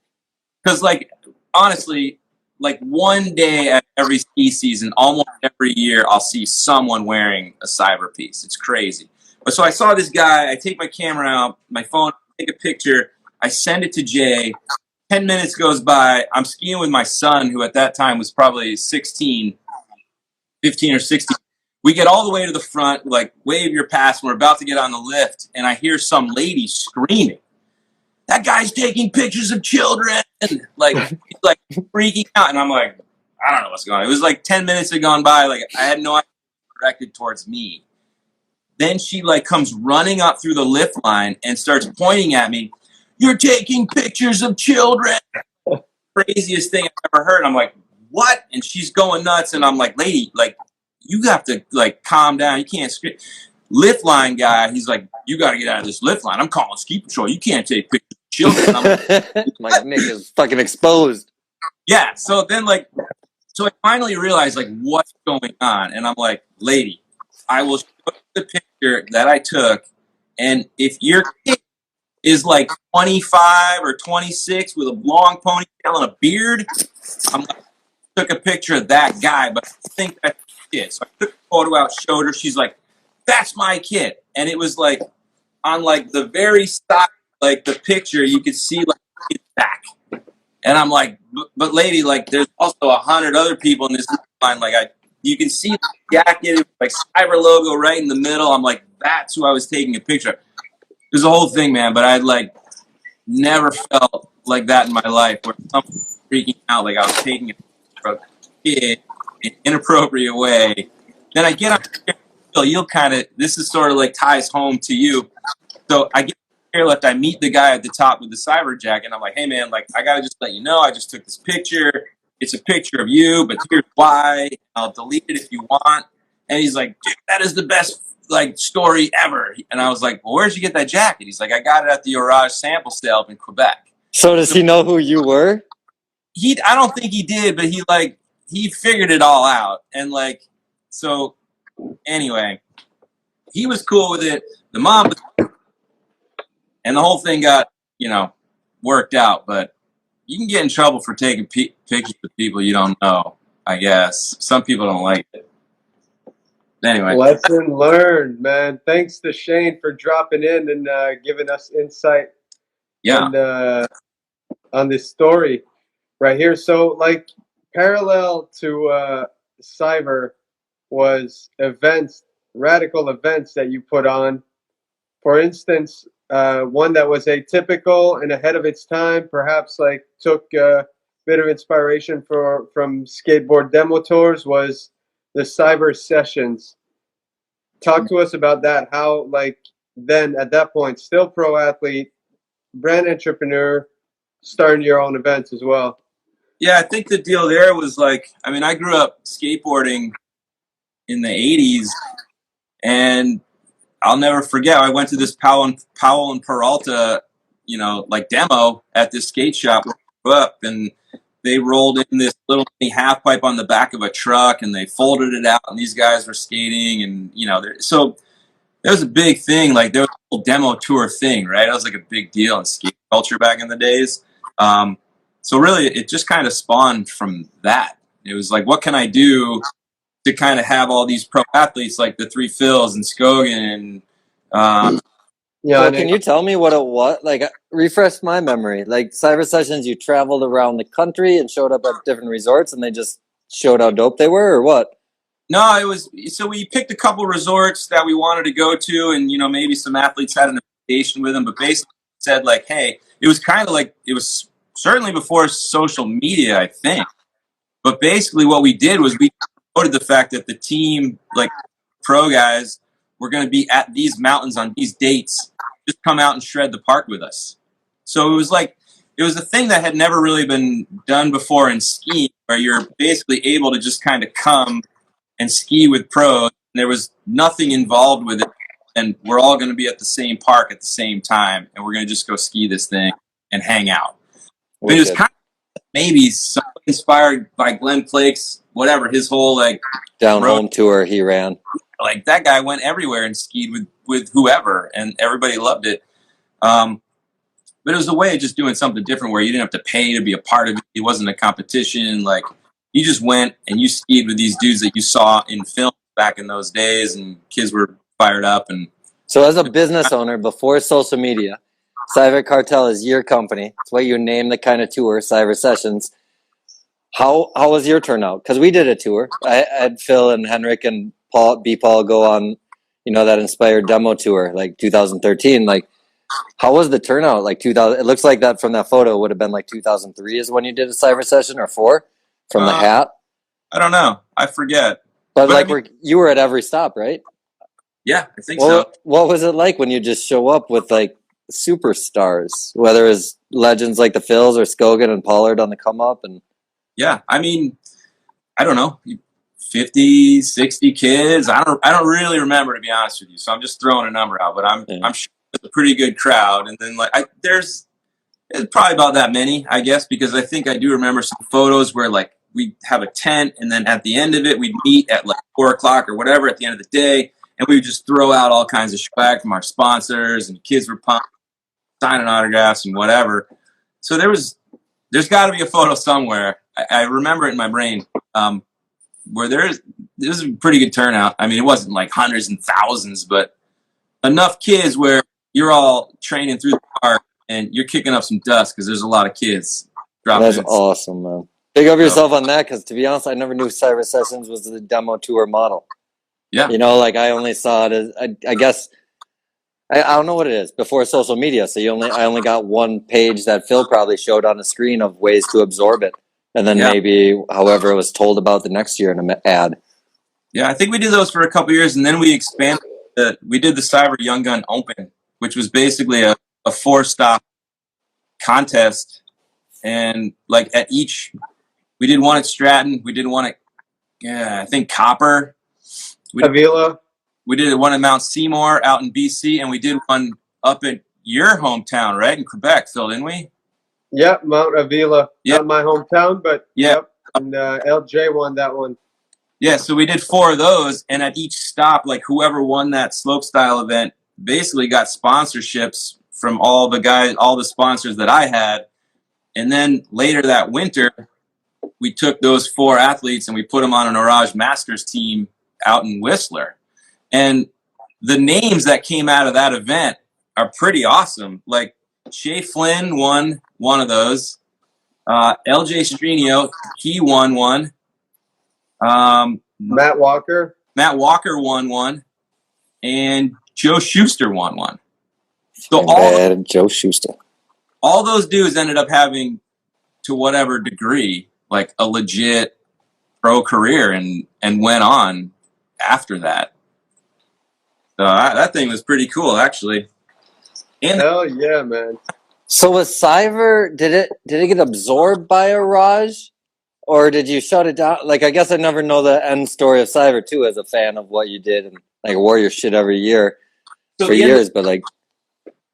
Because like, honestly, like one day at every ski season, almost every year, I'll see someone wearing a cyber piece. It's crazy. But so I saw this guy, I take my camera out, my phone, take a picture, I send it to Jay. 10 minutes goes by. I'm skiing with my son, who at that time was probably 15 or 16. We get all the way to the front, like wave your pass, and we're about to get on the lift, and I hear some lady screaming, "That guy's taking pictures of children!" Like, he's like freaking out, and I'm like, I don't know what's going on. It was like 10 minutes had gone by, like I had no idea directed towards me. Then she like comes running up through the lift line and starts pointing at me. "You're taking pictures of children." Craziest thing I've ever heard. I'm like, what? And she's going nuts. And I'm like, lady, like, you have to like calm down. You can't scream. Lift line guy, he's like, you got to get out of this lift line. I'm calling ski patrol. You can't take pictures of children. I'm like, Nick is fucking exposed. Yeah. So then like, so I finally realized like what's going on. And I'm like, lady, I will show you the picture that I took. And if your kid is like 25 or 26 with a long ponytail and a beard, I'm like, took a picture of that guy, but I think that's the kid. So I took a photo out, showed her. She's like, that's my kid. And it was like on like the very side, like the picture, you could see like his back. And I'm like, but lady, like there's also 100 other people in this line. Like you can see the jacket, like cyber logo right in the middle. I'm like, that's who I was taking a picture of. It was the whole thing, man, but I'd like never felt like that in my life where someone was freaking out like I was taking a picture of a kid in an inappropriate way. Then I get on the chairlift, you'll kind of, this is sort of like ties home to you. So I get on the chairlift, I meet the guy at the top with the cyber jacket, and I'm like, hey man, like I gotta just let you know, I just took this picture. It's a picture of you, but here's why. I'll delete it if you want. And he's like, dude, that is the best like story ever. And I was like, well, where'd you get that jacket? He's like, I got it at the Orage sample sale up in Quebec. So does he know who you were? I don't think he did, but he figured it all out. And like, so anyway, he was cool with it. The mom, and the whole thing got, worked out, but you can get in trouble for taking pictures of people you don't know, I guess. Some people don't like it. Anyway. Lesson learned, man. Thanks to Shane for dropping in and giving us insight on this story right here. So, like, parallel to cyber was radical events that you put on. For instance, one that was atypical and ahead of its time, perhaps like took a bit of inspiration from skateboard demo tours, was the cyber sessions. Talk to us about that. How, like, then at that point, still pro athlete, brand entrepreneur, starting your own events as well. Yeah, I think the deal there was like, I mean, I grew up skateboarding in the 80s, and I'll never forget, I went to this Powell and Peralta, like demo at this skate shop where I grew up, and they rolled in this little mini half pipe on the back of a truck, and they folded it out, and these guys were skating, and, so there was a big thing, like there was a whole demo tour thing, right? That was like a big deal in skate culture back in the days. So really, it just kind of spawned from that. It was like, what can I do to kind of have all these pro athletes like the three Phils and Scogan and so can you tell me what it was? Like, refresh my memory. Like, Cyber Sessions, you traveled around the country and showed up at different resorts, and they just showed how dope they were, or what? No, it was, so we picked a couple resorts that we wanted to go to, and, maybe some athletes had an affiliation with them, but basically said like, hey, it was kind of like, it was certainly before social media, I think. But basically what we did was we promoted the fact that the team, like pro guys, were going to be at these mountains on these dates, just come out and shred the park with us. So it was like, it was a thing that had never really been done before in skiing, where you're basically able to just kind of come and ski with pros. And there was nothing involved with it. And we're all going to be at the same park at the same time. And we're going to just go ski this thing and hang out. But it was kind of maybe somewhat inspired by Glenn Flake's, whatever, his whole like down home tour he ran. Like that guy went everywhere and skied with whoever, and everybody loved it. But it was a way of just doing something different where you didn't have to pay to be a part of it. It wasn't a competition. Like, you just went and you skied with these dudes that you saw in film back in those days, and kids were fired up. And so as a business owner, before social media, Cyber Cartel is your company. It's what you name the kind of tour, Cyber Sessions. How was your turnout? Because we did a tour. I had Phil and Henrik and Paul go on, that inspired demo tour, like 2013. Like, how was the turnout? Like 2000, it looks like that from that photo would have been like 2003 is when you did a Cyber Session, or 4 from the hat. I don't know. I forget. But like, you were at every stop, right? Yeah, I think so. What was it like when you just show up with like superstars, whether it was legends like the Phils or Scogan and Pollard on the come up? And yeah, I mean, I don't know, 50, 60 kids. I don't really remember, to be honest with you. So I'm just throwing a number out, but I'm sure it's a pretty good crowd. And then like it's probably about that many, I guess, because I think I do remember some photos where like we have a tent, and then at the end of it, we'd meet at like 4:00 or whatever at the end of the day, and we would just throw out all kinds of swag from our sponsors, and kids were pumped, signing autographs and whatever. So there's got to be a photo somewhere. I remember it in my brain, where there's a pretty good turnout. I mean, it wasn't like hundreds and thousands, but enough kids where you're all training through the park and you're kicking up some dust because there's a lot of kids dropping. That's awesome, man. Big up yourself on that, because to be honest, I never knew Cyber Sessions was the demo tour model. Yeah. Like I only saw it as, I guess, I don't know what it is, before social media. So I only got one page that Phil probably showed on the screen of ways to absorb it. And then maybe however it was told about the next year in an ad. Yeah, I think we did those for a couple years, and then we expanded. We did the Cyber Young Gun Open, which was basically a 4-stop contest. And like at each, we did one at Stratton. We did one at, I think Copper. Avila. We did one at Mount Seymour out in BC, and we did one up at your hometown, right, in Quebec, Phil, didn't we? Yep, Mount Avila. Yep. Not my hometown, but yep. And LJ won that one. Yeah, so we did 4 of those, and at each stop, like whoever won that slopestyle event basically got sponsorships from all the guys, all the sponsors that I had. And then later that winter, we took those 4 athletes and we put them on an Orage Masters team out in Whistler. And the names that came out of that event are pretty awesome. Like Shea Flynn won one of those. LJ Strenio, he won one. Matt Walker won one, and Joe Schuster won one. So Joe Schuster. All those dudes ended up having, to whatever degree, like a legit pro career, and went on after that. That thing was pretty cool, actually. And Hell yeah, man. So was Cyber, did it get absorbed by Araj? Or did you shut it down? Like, I guess I never know the end story of Cyber too, as a fan of what you did and like wore your shit every year for years. But like,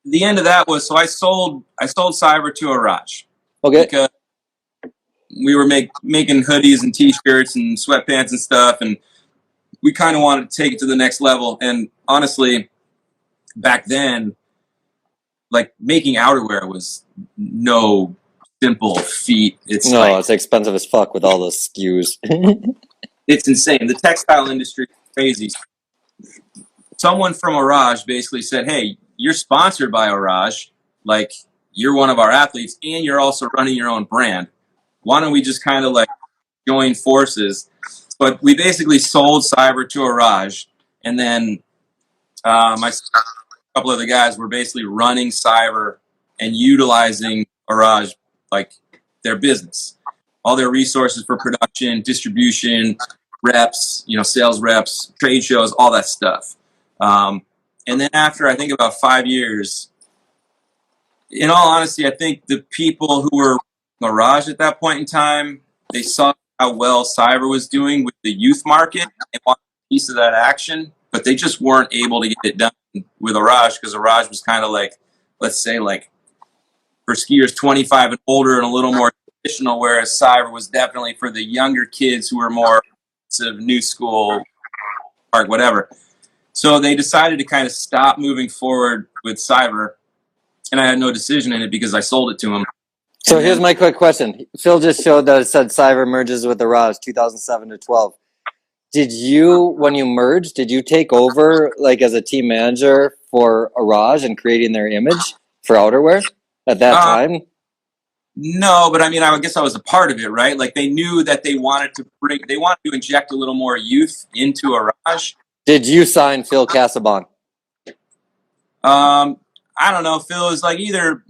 the end of that was, so I sold Cyber to Araj. okay. Because we were making hoodies and T-shirts and sweatpants and stuff, and we kind of wanted to take it to the next level. And honestly, back then, like making outerwear was no simple feat. It's expensive as fuck with all those SKUs. It's insane. The textile industry is crazy. Someone from Araj basically said, "Hey, you're sponsored by Araj. Like, you're one of our athletes, and you're also running your own brand. Why don't we just kind of like join forces?" But we basically sold Cyber to Araj, and then a couple of the guys were basically running Cyber and utilizing Araj, like their business, all their resources for production, distribution, reps, sales reps, trade shows, all that stuff. And then after, I think about 5 years, in all honesty, I think the people who were Araj at that point in time, they saw how well Cyber was doing with the youth market. They wanted a piece of that action, but they just weren't able to get it done with Araj, because Araj was kind of like, let's say, like for skiers 25 and older and a little more traditional, whereas Cyber was definitely for the younger kids who were more of new school, park, whatever. So they decided to kind of stop moving forward with Cyber, and I had no decision in it because I sold it to him. So here's my quick question. Phil just showed that it said Cyber merges with Araj 2007 to 12. Did you, when you merged, did you take over like as a team manager for Araj and creating their image for outerwear at that time? No, but I mean, I guess I was a part of it, right? Like they knew that they wanted to inject a little more youth into Araj. Did you sign Phil Casabon? I don't know. Phil is like either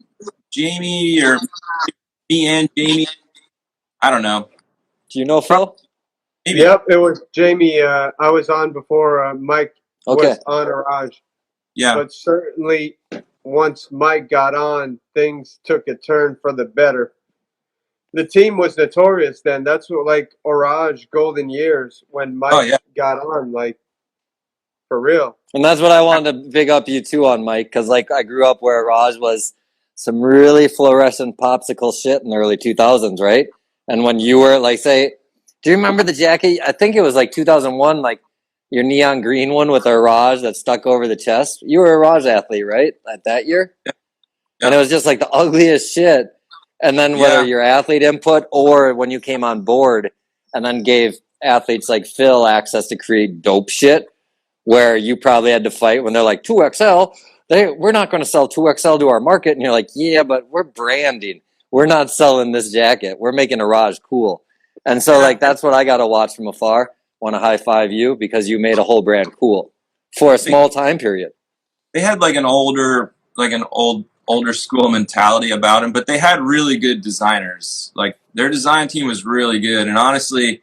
Jamie or me and Jamie. I don't know. Do you know Phil? Maybe. Yep, it was Jamie. I was on before Mike was on Araj. Yeah. But certainly once Mike got on, things took a turn for the better. The team was notorious then. That's what, like, Araj golden years when Mike got on, like, for real. And that's what I wanted to big up you too on, Mike, because like I grew up where Araj was some really fluorescent popsicle shit in the early 2000s, right? And when you were like, say, do you remember the jacket? I think it was like 2001, like your neon green one with Araj that stuck over the chest. You were a Araj athlete, right? At that year? Yeah. And it was just like the ugliest shit. And then whether your athlete input or when you came on board and then gave athletes like Phil access to create dope shit, where you probably had to fight when they're like 2XL, we're not going to sell 2XL to our market. And you're like, yeah, but we're branding. We're not selling this jacket. We're making Araj cool. And so like, that's what I got to watch from afar. Want to high five you because you made a whole brand cool for a small time period. They had like an older school mentality about them, but they had really good designers. Like their design team was really good. And honestly,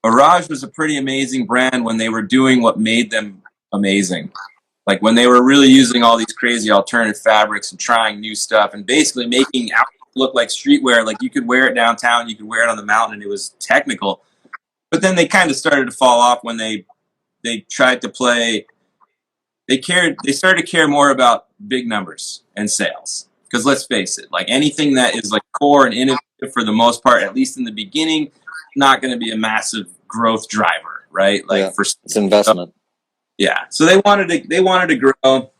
Araj was a pretty amazing brand when they were doing what made them amazing. Like when they were really using all these crazy alternative fabrics and trying new stuff and basically making outfits look like streetwear. Like you could wear it downtown, you could wear it on the mountain, and it was technical. But then they kind of started to fall off when they tried to play. They started to care more about big numbers and sales. Because let's face it, like anything that is like core and innovative for the most part, at least in the beginning, not going to be a massive growth driver, right? Like it's investment. Yeah. So they wanted to grow,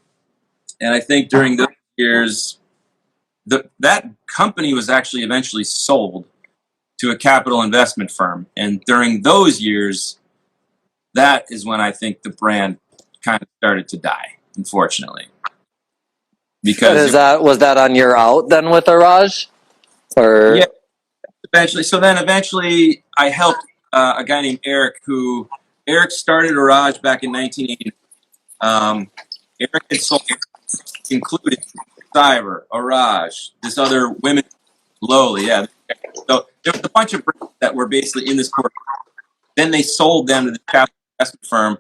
and I think during those years, that company was actually eventually sold to a capital investment firm, and during those years, that is when I think the brand kind of started to die, unfortunately. Because was that on your out then with Araj? Or yeah, eventually. So then eventually I helped a guy named Eric Eric started Araj back in 1980. Eric had sold, included Cyber, Araj, this other women, Lowly, yeah. So there was a bunch of brands that were basically in this corporate. Then they sold them to the capital investment firm,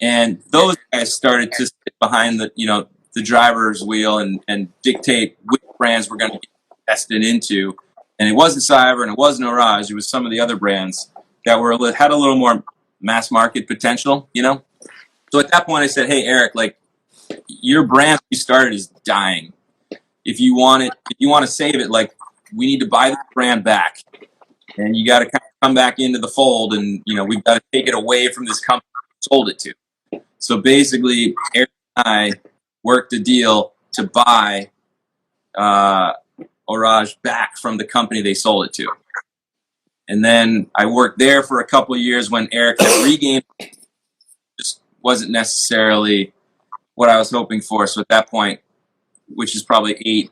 And those guys started to sit behind the, the driver's wheel and dictate which brands we're going to get invested into. And it wasn't Cyber and it wasn't Orage. It was some of the other brands that had a little more mass market potential, So at that point I said, hey, Eric, like, your brand you started is dying. If you want to save it, like, we need to buy the brand back. And you got to kind of come back into the fold, and we've got to take it away from this company we sold it to. So basically, Eric and I worked a deal to buy Orage back from the company they sold it to. And then I worked there for a couple of years when Eric had regained. Just wasn't necessarily what I was hoping for. So at that point, which is probably 8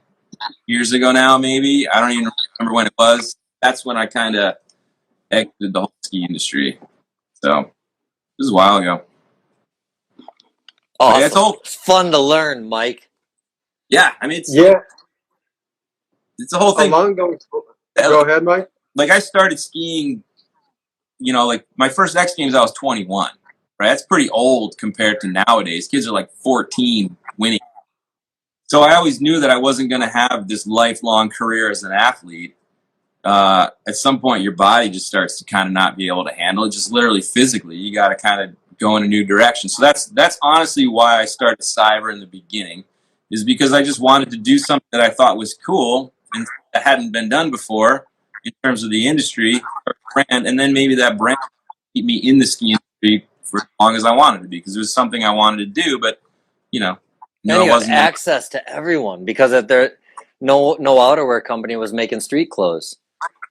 years ago now, maybe, I don't even remember when it was. That's when I kind of exited the whole ski industry. So this is a while ago. Oh, it's fun to learn, Mike. Yeah, I mean, it's the whole thing. Go ahead, Mike. Like, I started skiing, like my first X Games, I was 21, right? That's pretty old compared to nowadays. Kids are like 14 winning. So I always knew that I wasn't going to have this lifelong career as an athlete. At some point, your body just starts to kind of not be able to handle it, just literally physically. You got to kind of go in a new direction. So that's honestly why I started Cyber in the beginning, is because I just wanted to do something that I thought was cool and that hadn't been done before in terms of the industry or brand, and then maybe that brand keep me in the ski industry for as long as I wanted to be, because it was something I wanted to do, but and you got access to everyone, because if no outerwear company was making street clothes,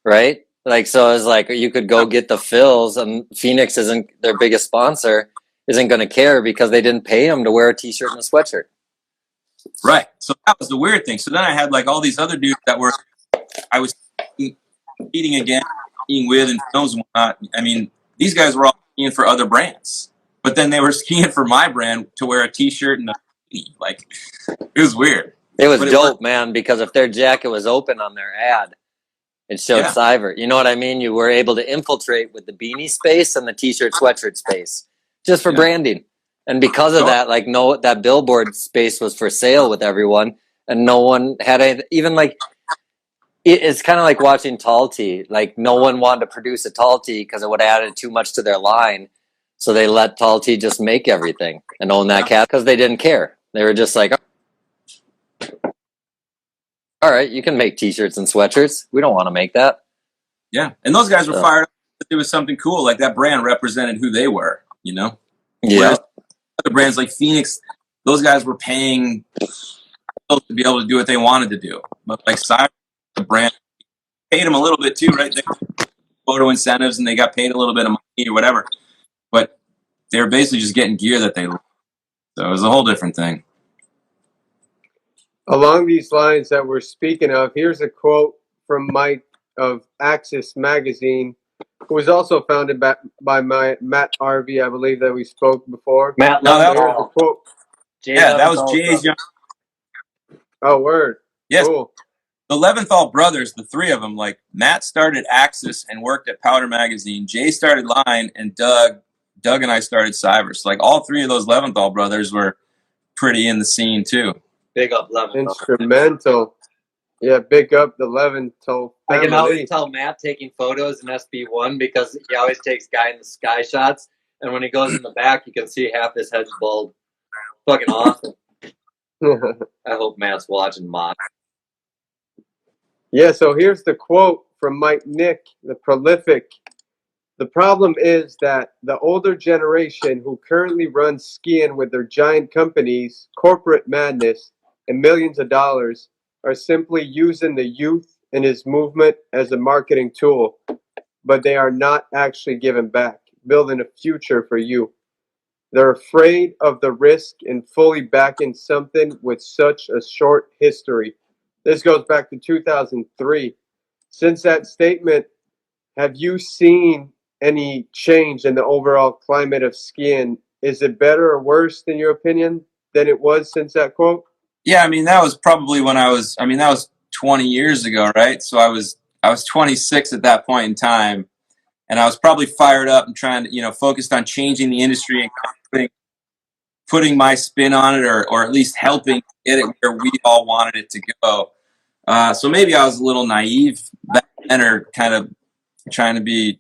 right? Like, so it's like you could go get the Phils, and Phoenix isn't their biggest sponsor, isn't going to care because they didn't pay them to wear a t-shirt and a sweatshirt. Right. So that was the weird thing. So then I had like all these other dudes that I was competing against, skiing with, and films and whatnot. I mean, these guys were all skiing for other brands, but then they were skiing for my brand to wear a t-shirt and a beanie. Like, it was weird. It was dope, man, because if their jacket was open on their ad, it showed Cyber. You know what I mean? You were able to infiltrate with the beanie space and the t-shirt, sweatshirt space, just for branding. And because of that, like, that billboard space was for sale with everyone, and no one had even like. It's kind of like watching tall tee. Like, no one wanted to produce a tall tee because it would have added too much to their line, so they let tall tee just make everything and own that cat because they didn't care. They were just like, all right, you can make t-shirts and sweatshirts. We don't want to make that. Yeah, and those guys were fired up. It was something cool. Like, that brand represented who they were, Yeah. Whereas other brands like Phoenix, those guys were paying to be able to do what they wanted to do. But like Cyber, the brand paid them a little bit too, right? They photo incentives and they got paid a little bit of money or whatever. But they were basically just getting gear that they loved. So it was a whole different thing. Along these lines that we're speaking of, here's a quote from Mike of Axis Magazine, who was also founded by Matt Harvey, I believe, that we spoke before. Matt, that was a quote. That was Jay's young. Oh, word. Yes. Cool. The Leventhal brothers, the three of them, like, Matt started Axis and worked at Powder Magazine. Jay started Line, and Doug and I started Cyber. So, like, all three of those Leventhal brothers were pretty in the scene too. Big up Leventhal. Instrumental. Yeah, big up the Leventhal family. I can always tell Matt taking photos in SB1 because he always takes guy in the sky shots, and when he goes in the back, you can see half his head's bald. Fucking awesome. I hope Matt's watching Mott. Yeah, so here's the quote from Mike Nick, the prolific. The problem is that the older generation who currently runs skiing with their giant companies, corporate madness, and millions of dollars are simply using the youth and his movement as a marketing tool, but they are not actually giving back, building a future for you. They're afraid of the risk in fully backing something with such a short history. This goes back to 2003. Since that statement, have you seen any change in the overall climate of skiing? Is it better or worse, in your opinion, than it was since that quote? Yeah, I mean, that was probably when that was 20 years ago, right? So I was 26 at that point in time, and I was probably fired up and trying to, focused on changing the industry and putting putting my spin on it, or at least helping get it where we all wanted it to go. So maybe I was a little naive back then, or kind of trying to be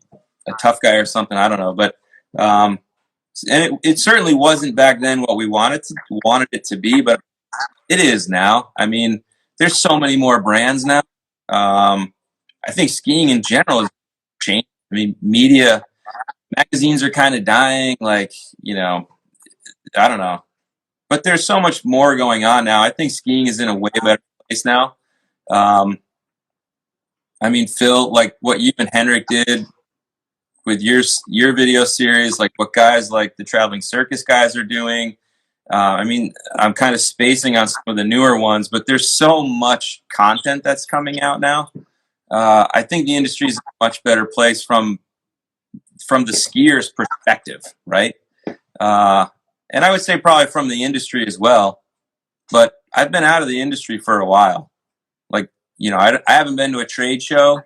a tough guy or something. I don't know, but and it certainly wasn't back then what we wanted it to be, but it is now. I mean, there's so many more brands now. I think skiing in general has changed. I mean, magazines are kind of dying. Like, I don't know, but there's so much more going on now. I think skiing is in a way better place now. I mean, Phil, like what you and Henrik did with your video series, like what guys like the Traveling Circus guys are doing. I mean, I'm kind of spacing on some of the newer ones, but there's so much content that's coming out now. I think the industry is in a much better place from the skier's perspective, right? And I would say probably from the industry as well. But I've been out of the industry for a while. Like, I haven't been to a trade show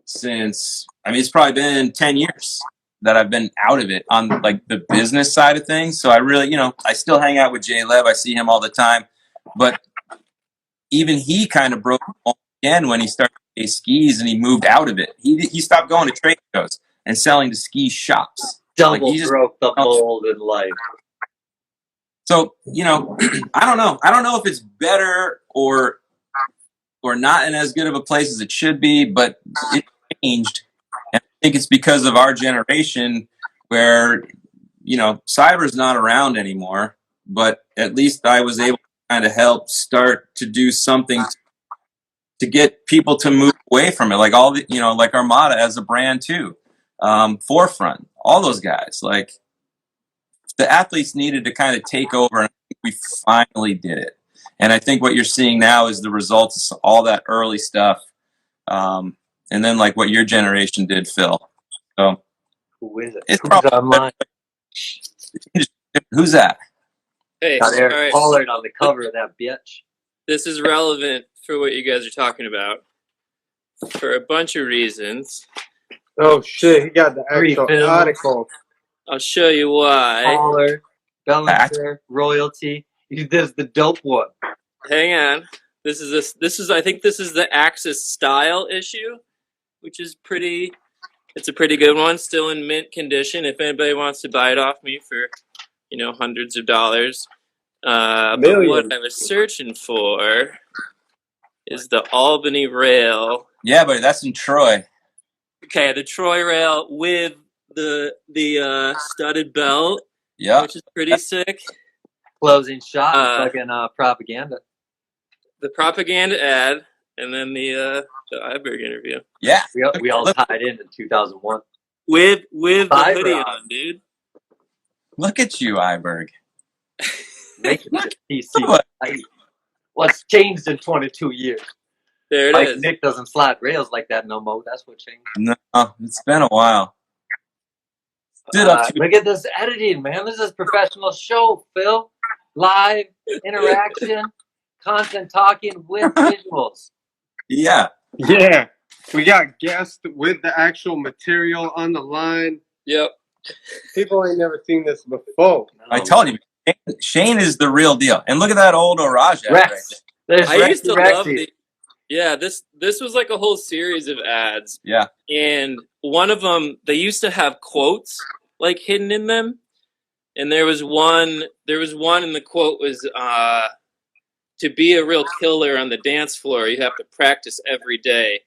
since, it's probably been 10 years that I've been out of it on like the business side of things. So I really, I still hang out with Jay Lev. I see him all the time, but even he kind of broke again when he started to skis and he moved out of it. He stopped going to trade shows and selling to ski shops. He just broke the mold in life. So, I don't know. I don't know if it's better or not in as good of a place as it should be, but it changed. And I think it's because of our generation where, cyber's not around anymore, but at least I was able to kind of help start to do something to get people to move away from it. Like all the, like Armada as a brand too, Forefront, all those guys, like the athletes needed to kind of take over, and I think we finally did it. And I think what you're seeing now is the results of all that early stuff. And then like what your generation did, Phil. So who is it? It's probably online. Who's that? Hey, got Eric all right. Pollard on the cover of that bitch. This is relevant for what you guys are talking about for a bunch of reasons. Oh shit, he got the actual article. I'll show you why. Pollard, Bellinger, Royalty. This is the dope one. Hang on. This is I think this is the Axis style issue, which is it's a pretty good one, still in mint condition if anybody wants to buy it off me for, hundreds of dollars. But what I was searching for is the Albany rail. Yeah, but that's in Troy. Okay, the Troy rail with the studded belt. Yeah. Which is pretty sick. Closing shot, fucking propaganda. The propaganda ad, and then the Iberg interview. Yeah, we all tied in 2001 with the hoodie on, dude. Look at you, Iberg. Making it PC. What's changed in 22 years? There it is. Nick doesn't slide rails like that no more. That's what changed. No, it's been a while. Look at this editing, man. This is a professional show, Phil. Live interaction, content talking with visuals. Yeah. Yeah. We got guests with the actual material on the line. Yep. People ain't never seen this before. I told you, Shane is the real deal. And look at that old Oraj ad right there. I used to love this was like a whole series of ads. Yeah. And one of them, they used to have quotes like hidden in them. And there was one and the quote was, to be a real killer on the dance floor, you have to practice every day.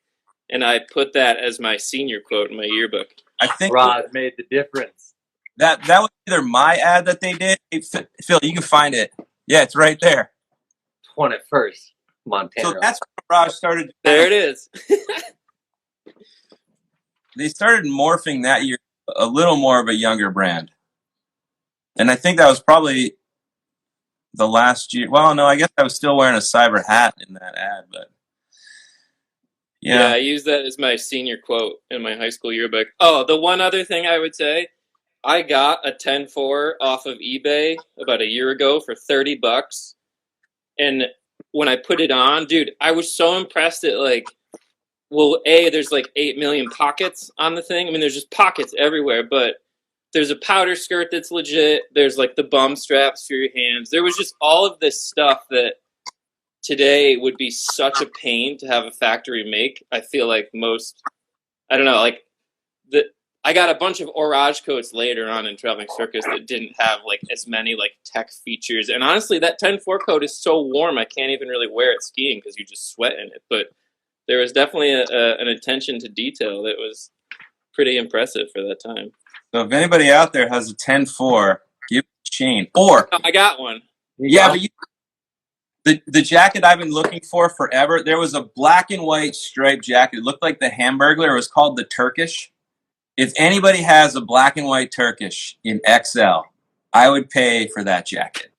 And I put that as my senior quote in my yearbook. I think Rod made the difference. That was either my ad that they did. Hey, Phil, you can find it. Yeah, it's right there. 21st, Montana. So that's when Raj started. There it is. They started morphing that year a little more of a younger brand. And I think that was probably the last year. Well, no, I guess I was still wearing a cyber hat in that ad, but yeah, I used that as my senior quote in my high school yearbook. Oh, the one other thing I would say, I got a 10-4 off of eBay about a year ago for $30. And when I put it on, dude, I was so impressed at there's like 8 million pockets on the thing. I mean, there's just pockets everywhere, but there's a powder skirt that's legit. There's like the bum straps for your hands. There was just all of this stuff that today would be such a pain to have a factory make. I feel like I don't know, like I got a bunch of Orage coats later on in Traveling Circus that didn't have like as many like tech features. And honestly, that 10-4 coat is so warm I can't even really wear it skiing because you just sweat in it. But there was definitely an attention to detail that was pretty impressive for that time. So if anybody out there has a 10-4, give it to Shane. Or I got one. Yeah, but the jacket I've been looking for forever. There was a black and white striped jacket. It looked like the Hamburglar. It was called the Turkish. If anybody has a black and white Turkish in XL, I would pay for that jacket.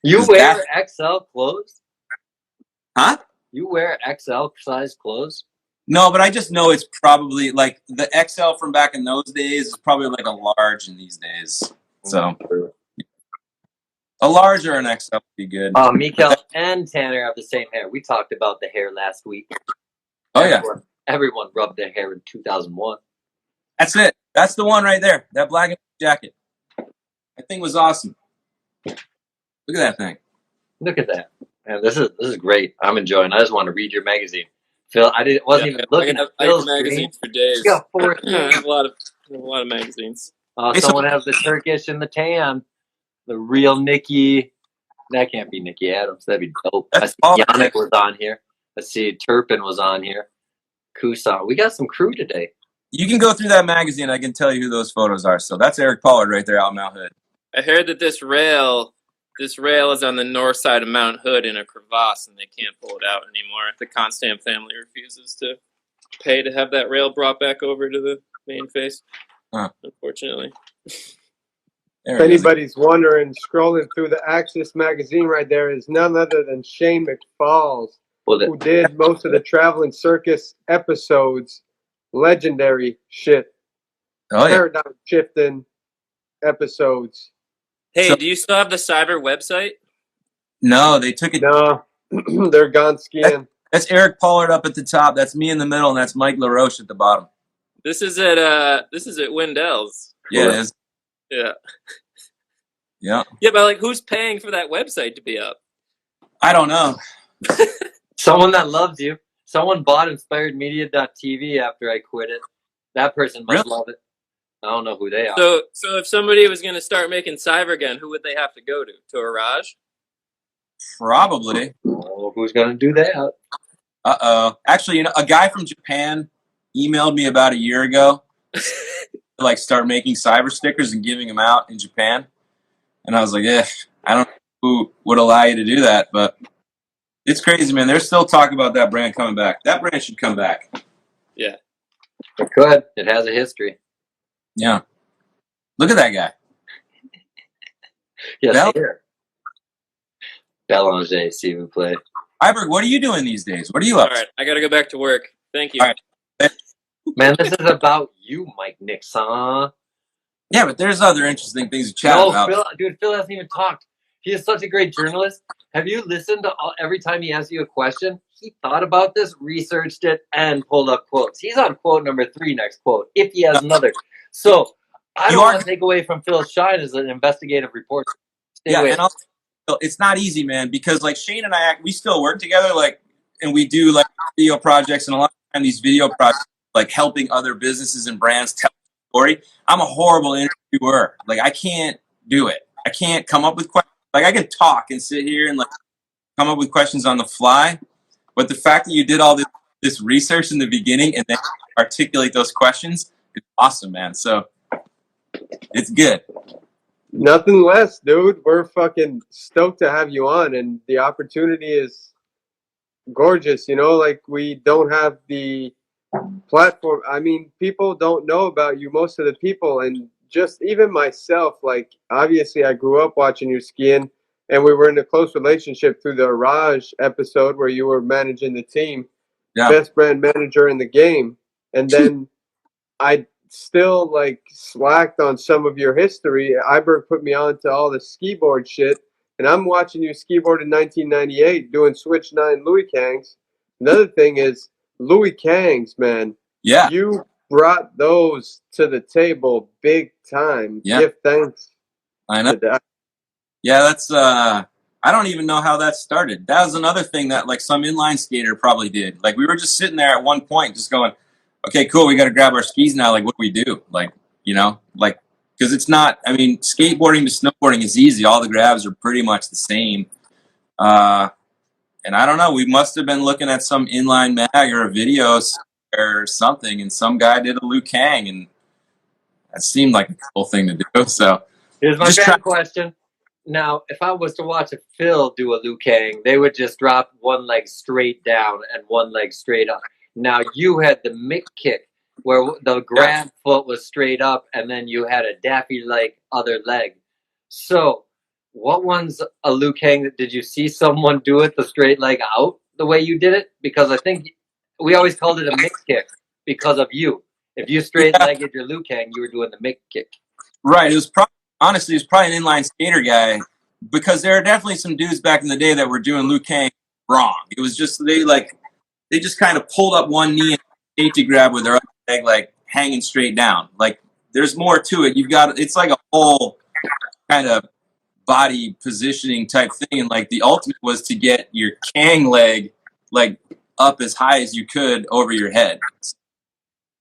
You wear XL clothes? Huh? You wear XL size clothes? No, but I just know it's probably like the XL from back in those days is probably like a large in these days. So a large or an XL would be good. Mikael and Tanner have the same hair. We talked about the hair last week. Oh, yeah. Everyone rubbed their hair in 2001. That's it. That's the one right there. That black and white jacket. That thing was awesome. Look at that thing. Look at that. Man, this is great. I'm enjoying it. I just want to read your magazine. Phil, wasn't even looking at Phil's magazines for days. You got 4 I have a lot of magazines. Someone has the Turkish and the tan. The real Nikki. That can't be Nikki Adams. That'd be dope. I see Yannick was on here. I see Turpin was on here. Kusan. We got some crew today. You can go through that magazine. I can tell you who those photos are. So that's Eric Pollard right there out in Mount Hood. I heard that this rail is on the north side of Mount Hood in a crevasse, and they can't pull it out anymore. The Constam family refuses to pay to have that rail brought back over to the main face, unfortunately. If anybody's wondering, scrolling through the Axis magazine right there is none other than Shane McFalls, who did most of the Traveling Circus episodes. Legendary shit. Oh, yeah. Paradigm shifting episodes. Hey, do you still have the Cyber website? No, they took it. No, they're gone skiing. That's Eric Pollard up at the top. That's me in the middle, and that's Mike LaRoche at the bottom. This is at Wendell's. Yeah, it is. Yeah. Yeah. Yeah, but like, who's paying for that website to be up? I don't know. Someone that loves you. Someone bought inspiredmedia.tv after I quit it. That person must love it. I don't know who they are. So if somebody was going to start making Cyber again, who would they have to go to? To Orage? Probably. Oh, who's going to do that? Uh-oh. Actually, a guy from Japan emailed me about a year ago to like start making Cyber stickers and giving them out in Japan. And I was like, I don't know who would allow you to do that, but it's crazy, man. There's still talk about that brand coming back. That brand should come back. Yeah. It could. It has a history. Yeah. Look at that guy. Yes, here. Belanger, s'il vous plaît. Iberg, what are you doing these days? What are you up to? All right, I got to go back to work. Thank you. All right. Man, this is about you, Mike Nixon. Yeah, but there's other interesting things to chat about. Phil hasn't even talked. He is such a great journalist. Have you listened to every time he asks you a question? He thought about this, researched it, and pulled up quotes. He's on quote number 3 next quote, if he has another. So I don't want to take away from Phil's shine as an investigative reporter. And also, it's not easy, man, because like Shane and I, we still work together, like, and we do like video projects, and a lot of time these video projects, like helping other businesses and brands tell the story. I'm a horrible interviewer. Like, I can't do it. I can't come up with questions. Like, I can talk and sit here and like come up with questions on the fly, but the fact that you did all this research in the beginning and then articulate those questions is awesome, man. So it's good. Nothing less, dude. We're fucking stoked to have you on, and the opportunity is gorgeous. Like, we don't have the platform. I mean, people don't know about you, most of the people, and just even myself, like, obviously I grew up watching you skiing, and we were in a close relationship through the Raj episode where you were managing the team, best brand manager in the game. And then I still like slacked on some of your history. Iberg put me on to all the ski board shit, and I'm watching you ski board in 1998 doing Switch 9 Louis Kangs. Another thing is Louis Kangs, man. Yeah. You brought those to the table big time. Yeah. Give thanks I know. to that. Yeah, that's I don't even know how that started. That was another thing that like some inline skater probably did. Like we were just sitting there at one point just going, okay, cool, we got to grab our skis now. Like what do we do? Like, you know, like, because it's not, I mean, skateboarding to snowboarding is easy. All the grabs are pretty much the same. And I don't know, we must have been looking at some inline mag or a video or something, and some guy did a Liu Kang, and that seemed like a cool thing to do. So here's my just bad question. Now, if I was to watch a Phil do a Liu Kang, they would just drop one leg straight down and one leg straight up. Now, you had the Mick kick where the grab foot was straight up, and then you had a daffy-like other leg. So, what one's a Liu Kang? Did you see someone do it the straight leg out the way you did it? Because I think we always called it a Mick kick because of you. If you straight-legged your Liu Kang, you were doing the Mick kick. Right. It was honestly, it was probably an inline skater guy, because there are definitely some dudes back in the day that were doing Liu Kang wrong. It was just they just kind of pulled up one knee and safety grab with their other leg like hanging straight down. Like there's more to it. It's like a whole kind of body positioning type thing, and like the ultimate was to get your Kang leg like up as high as you could over your head.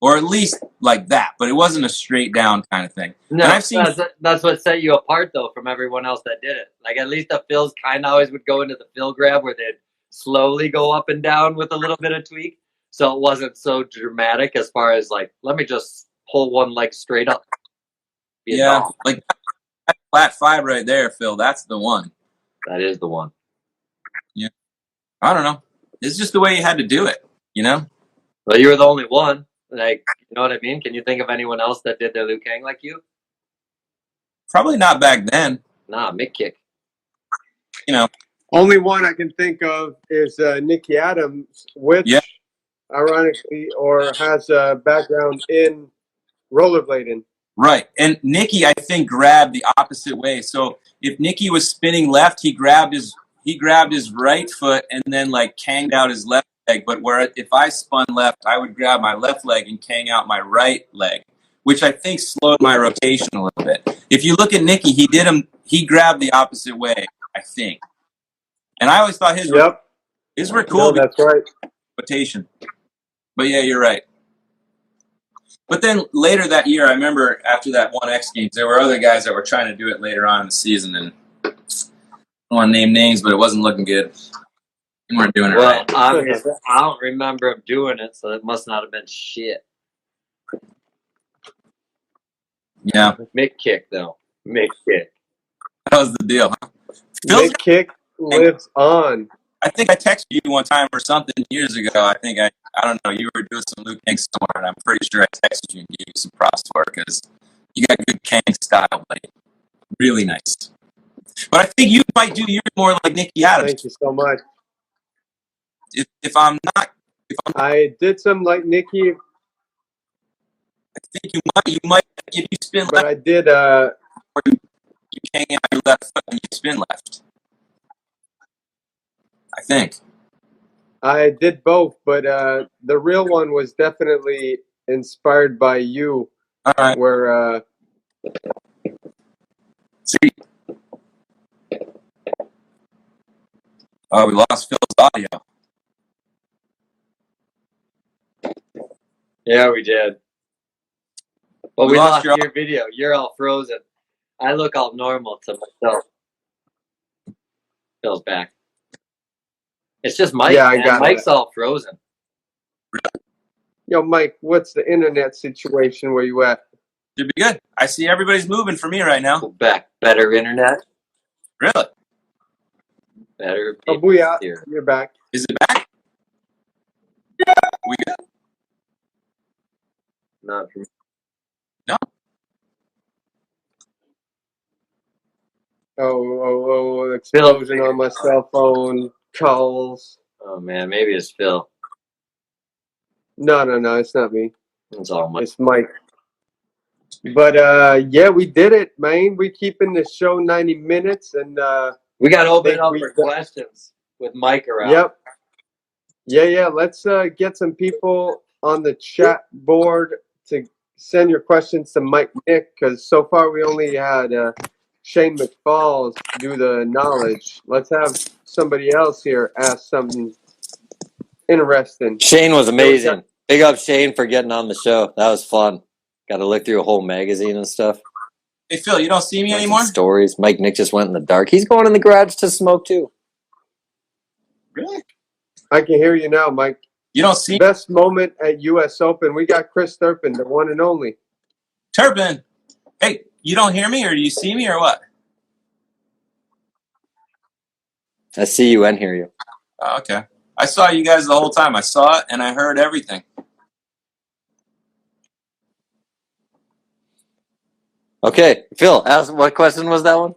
Or at least like that, but it wasn't a straight down kind of thing. No, and I've seen that's what set you apart, though, from everyone else that did it. Like, at least the Phils kind of always would go into the Phil grab where they'd slowly go up and down with a little bit of tweak. So it wasn't so dramatic as far as, like, let me just pull one leg straight up. Yeah, like that flat five right there, Phil, that's the one. That is the one. Yeah. I don't know. It's just the way you had to do it, you know? Well, you were the only one. Like, you know what I mean? Can you think of anyone else that did their Liu Kang like you? Probably not back then. Nah, Mick kick. You know. Only one I can think of is Nicky Adams, which ironically has a background in rollerblading. Right. And Nicky, I think, grabbed the opposite way. So if Nicky was spinning left, he grabbed his right foot and then like kanged out his left leg. But where if I spun left, I would grab my left leg and kang out my right leg, which I think slowed my rotation a little bit. If you look at Nicky, he grabbed the opposite way, I think. And I always thought his were cool. No, that's right. Rotation. But yeah, you're right. But then later that year, I remember after that one X Games, there were other guys that were trying to do it later on in the season, and I don't want to name names, but it wasn't looking good. They weren't doing it right. Obviously, I don't remember him doing it, so it must not have been shit. Yeah. Mick kick, though. Mick kick. That was the deal, huh? Mick kick lives on. I think I texted you one time or something years ago. I don't know, you were doing some Liu Kang somewhere, and I'm pretty sure I texted you and gave you some props for it, because you got good Kang style, buddy. Really nice. But I think you might do yours more like Nicky Adams. Thank you so much. If I'm not, I did some like Nicky. I think you might if you spin but left. I did. You hang out your left foot and you spin left. I think. I did both, but the real one was definitely inspired by you. All right. Where see. Oh, we lost Phil's audio. Yeah, we did. But we lost your your video. You're all frozen. I look all normal to myself. Phil's back. It's just Mike. Yeah, I man. got Mike's all frozen. Yo, Mike, what's the internet situation where you at? Should be good. I see everybody's moving for me right now. Back. Better internet. Really? Better. Oh, booyah. You're back. Is it back? We good? Not for me. No. Oh, explosion on my cell phone, calls. Oh, man. Maybe it's Phil. No, it's not me. It's all Mike. It's Mike. But, yeah, we did it, man. We keeping the show 90 minutes, and we got to open it up for questions with Mike around. Yep. Yeah. Let's get some people on the chat board send your questions to Mike Nick, because so far we only had Shane McFalls do the knowledge. Let's have somebody else here ask something interesting. Shane was amazing. Big up Shane for getting on the show. That was fun. Got to look through a whole magazine and stuff. Hey, Phil, you don't see me anymore? Stories. Mike Nick just went in the dark. He's going in the garage to smoke too. Really? I can hear you now, Mike. You don't see Best moment at U.S. Open. We got Chris Turpin, the one and only. Turpin. Hey, you don't hear me, or do you see me, or what? I see you and hear you. Oh, okay. I saw you guys the whole time. I saw it, and I heard everything. Okay, Phil, ask what question was that one?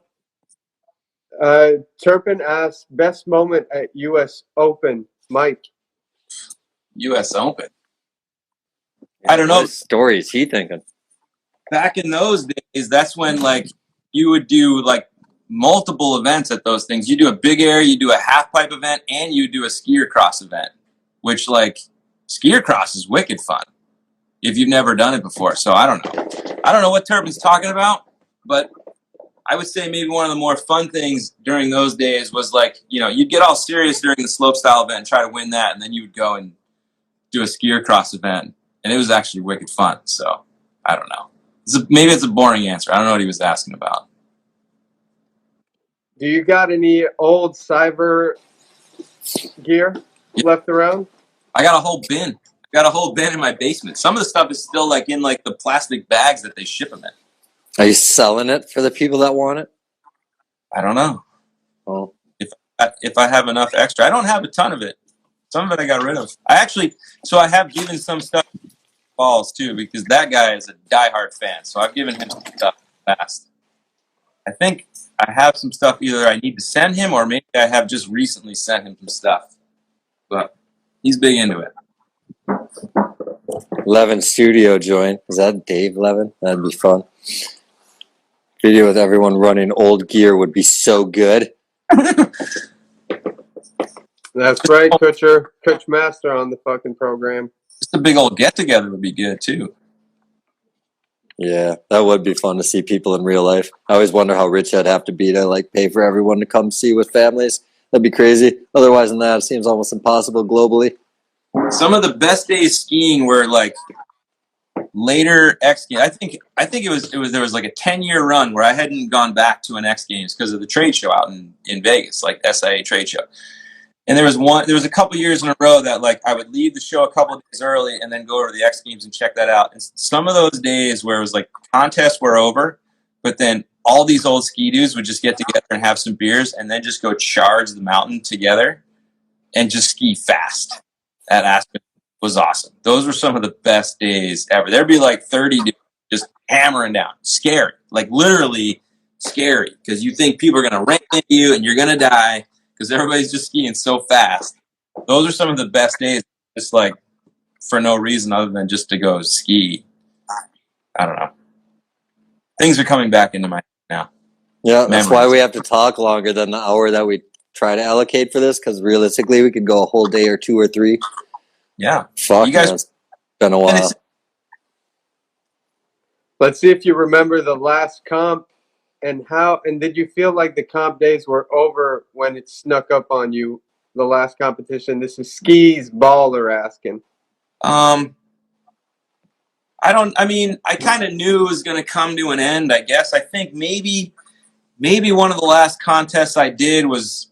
Turpin asked, best moment at U.S. Open. Mike. U.S. Open. I don't know. What story is he thinking? Back in those days, that's when like you would do like multiple events at those things. You do a big air, you do a half pipe event, and you do a skier cross event, which like skier cross is wicked fun if you've never done it before. So I don't know what Turpin's talking about, but I would say maybe one of the more fun things during those days was like, you know, you'd get all serious during the slopestyle event and try to win that, and then you would go and do a skier cross event, and it was actually wicked fun. So I don't know. Maybe it's a boring answer. I don't know what he was asking about. Do you got any old cyber gear left around? I got a whole bin. I got a whole bin in my basement. Some of the stuff is still like in like the plastic bags that they ship them in. Are you selling it for the people that want it? I don't know. Oh, if I have enough extra. I don't have a ton of it. Some of it I got rid of. I have given some stuff to Balls too, because that guy is a diehard fan. So I've given him some stuff fast. I think I have some stuff either I need to send him, or maybe I have just recently sent him some stuff. But he's big into it. Levin Studio join. Is that Dave Levin? That'd be fun. Video with everyone running old gear would be so good. That's right, Coach Master on the fucking program. Just a big old get-together would be good, too. Yeah, that would be fun to see people in real life. I always wonder how rich I'd have to be to like pay for everyone to come see with families. That'd be crazy. Otherwise than that, it seems almost impossible globally. Some of the best days skiing were like later X Games. I think it was there was like a 10-year run where I hadn't gone back to an X Games because of the trade show out in Vegas, like SIA trade show. And there was a couple years in a row that like I would leave the show a couple of days early and then go over to the X Games and check that out. And some of those days where it was like contests were over, but then all these old ski dudes would just get together and have some beers and then just go charge the mountain together and just ski fast. At Aspen was awesome. Those were some of the best days ever. There'd be like 30 dudes just hammering down. Scary. Like literally scary. Because you think people are going to ram into you and you're going to die because everybody's just skiing so fast. Those are some of the best days, just like for no reason other than just to go ski. I don't know. Things are coming back into my now. Yeah, that's why we have to talk longer than the hour that we try to allocate for this, because realistically we could go a whole day or 2 or 3. Yeah. Fuck, you guys, man, it's been a while. Let's see if you remember the last comp and did you feel like the comp days were over when it snuck up on you, the last competition? This is Skis Baller asking. I kind of knew it was going to come to an end, I guess. I think maybe one of the last contests I did was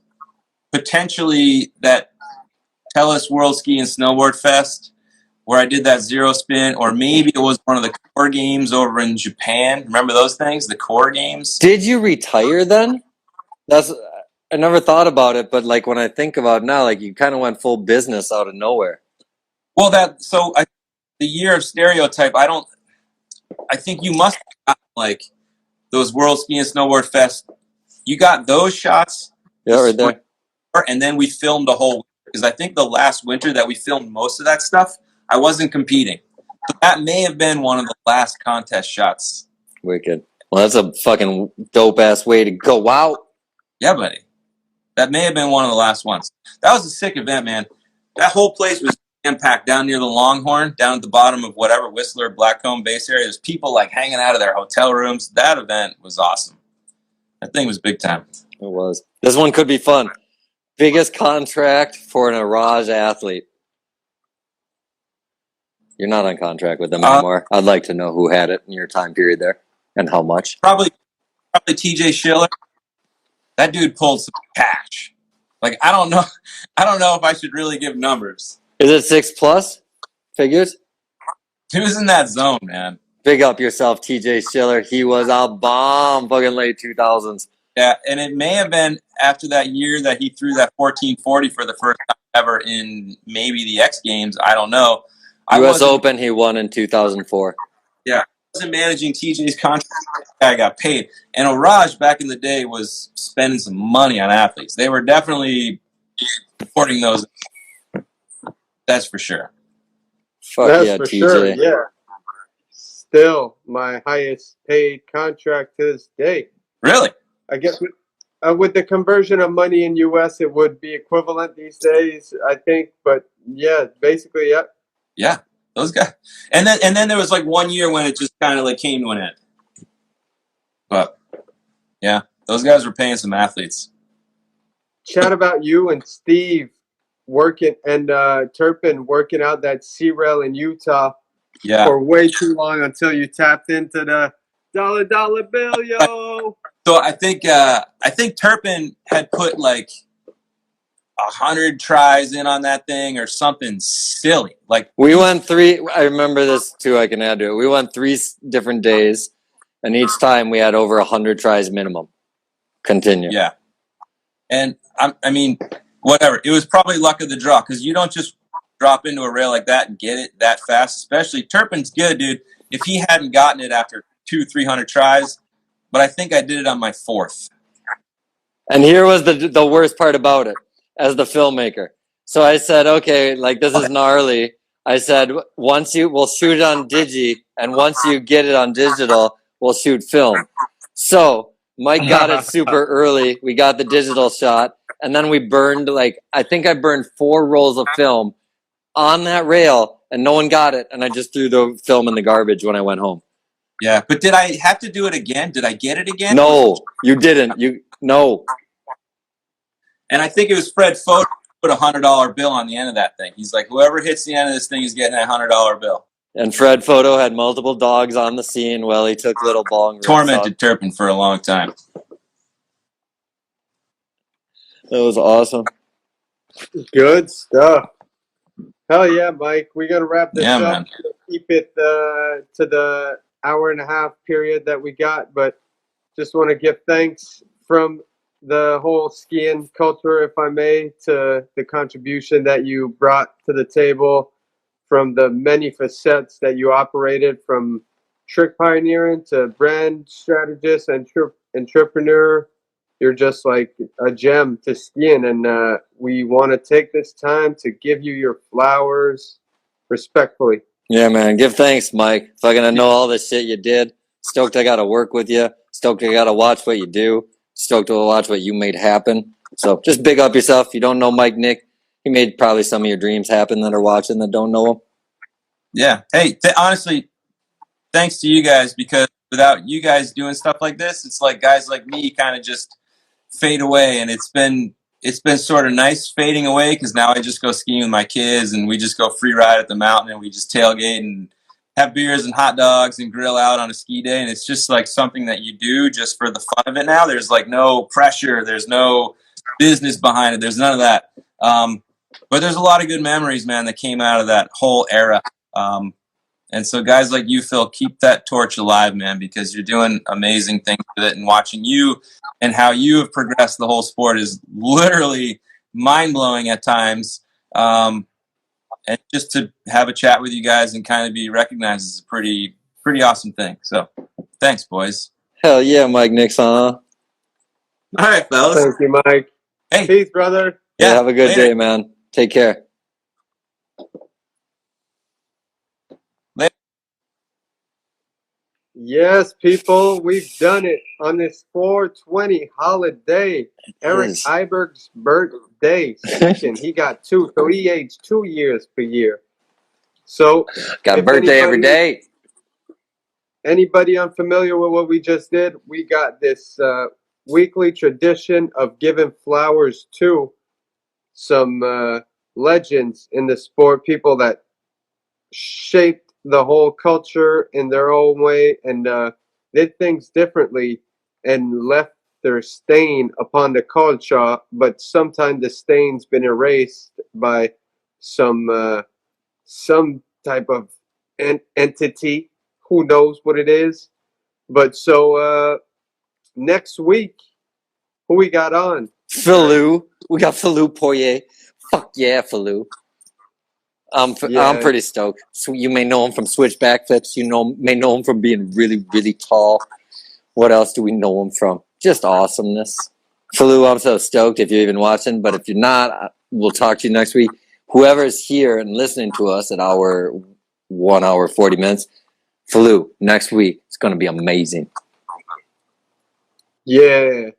potentially that Telus World Ski and Snowboard Fest where I did that zero spin, or maybe it was one of the core games over in Japan. Remember those things, the core games? Did you retire then? I never thought about it, but like when I think about it now, like you kind of went full business out of nowhere. Well, the year of stereotype, I think you must have like those World Ski and Snowboard Fest. You got those shots. Yeah, right there. And then we filmed the whole, because I think the last winter that we filmed most of that stuff, I wasn't competing. So that may have been one of the last contest shots. Wicked. Well, that's a fucking dope-ass way to go out. Yeah, buddy. That may have been one of the last ones. That was a sick event, man. That whole place was jam-packed down near the Longhorn, down at the bottom of whatever Whistler, Blackcomb base area. There's people like hanging out of their hotel rooms. That event was awesome. That thing was big time. It was. This one could be fun. Biggest contract for an Iraj athlete. You're not on contract with them anymore. I'd like to know who had it in your time period there and how much. Probably TJ Schiller. That dude pulled some cash. Like, I don't know if I should really give numbers. Is it 6+ figures? He was in that zone, man. Big up yourself, TJ Schiller. He was a bomb fucking late 2000s. Yeah, and it may have been after that year that he threw that 1440 for the first time ever in maybe the X Games. I don't know. US Open he won in 2004. Yeah. I wasn't managing TJ's contract. I got paid. And Iraj back in the day was spending some money on athletes. They were definitely supporting those. That's for sure. Fuck That's yeah, for TJ. sure, yeah. Still my highest paid contract to this day. Really? I guess with the conversion of money in US, it would be equivalent these days, I think. But yeah, basically, yeah. Yeah, those guys. And then there was like 1 year when it just kind of like came to an end. But yeah, those guys were paying some athletes. Chat about you and Steve working and Turpin working out that C-Rail in Utah for way too long until you tapped into the dollar bill, yo. So I think Turpin had put like 100 tries in on that thing or something silly. Like we went 3. I remember this too. I can add to it. We went 3 different days, and each time we had over 100 tries minimum. Continue. Yeah, and I mean, whatever. It was probably luck of the draw because you don't just drop into a rail like that and get it that fast. Especially Turpin's good, dude. If he hadn't gotten it after 200-300 tries, but I think I did it on my 4th. And here was the worst part about it as the filmmaker. So I said, okay, like this is gnarly. I said, we'll shoot it on Digi, and once you get it on digital, we'll shoot film. So Mike got it super early. We got the digital shot, and then we burned I think I burned 4 rolls of film on that rail, and no one got it, and I just threw the film in the garbage when I went home. Yeah, but did I have to do it again? Did I get it again? No, you didn't. No. And I think it was Fred Foto put $100 bill on the end of that thing. He's like, whoever hits the end of this thing is getting a $100 bill. And Fred Foto had multiple dogs on the scene while he took little bong rips. Tormented Turpin for a long time. That was awesome. Good stuff. Hell yeah, Mike. We're going to wrap this up. Man. Keep it to the hour and a half period that we got, but just want to give thanks from the whole skiing culture, if I may, to the contribution that you brought to the table, from the many facets that you operated, from trick pioneering to brand strategist and entrepreneur. You're just like a gem to skiing, and we want to take this time to give you your flowers respectfully. Yeah, man. Give thanks, Mike. Fucking I know all the shit you did. Stoked I got to work with you. Stoked I got to watch what you do. Stoked to watch what you made happen. So just big up yourself. If you don't know Mike Nick, he made probably some of your dreams happen that are watching that don't know him. Yeah. Hey, honestly, thanks to you guys, because without you guys doing stuff like this, it's like guys like me kind of just fade away. And it's been sort of nice fading away because now I just go skiing with my kids and we just go free ride at the mountain and we just tailgate and have beers and hot dogs and grill out on a ski day. And it's just like something that you do just for the fun of it now. There's like no pressure. There's no business behind it. There's none of that. But there's a lot of good memories, man, that came out of that whole era. And so guys like you, Phil, keep that torch alive, man, because you're doing amazing things with it. And watching you and how you have progressed the whole sport is literally mind-blowing at times. And just to have a chat with you guys and kind of be recognized is a pretty awesome thing. So thanks, boys. Hell yeah, Mike Nixon. All right, fellas. Thank you, Mike. Hey. Peace, brother. Yeah, have a good later. day, man. Take care. Yes, people, we've done it on this 420 holiday. Eric Yes. Iberg's birthday. Second, he got 2, so he aged 2 years per year. So, Got a if birthday every day. Anybody unfamiliar with what we just did? We got this weekly tradition of giving flowers to some legends in the sport, people that shaped the whole culture in their own way and did things differently and left their stain upon the culture, but sometimes the stain's been erased by some type of entity. Who knows what it is? But so next week, who we got on? Philou. We got Philou Poirier. Fuck yeah, Philou. I'm pretty stoked. So you may know him from switch backflips. May know him from being really, really tall. What else do we know him from? Just awesomeness. Philou, I'm so stoked if you're even watching. But if you're not, we'll talk to you next week. Whoever's here and listening to us at our 1 hour, 40 minutes, Philou, next week, it's going to be amazing. Yeah.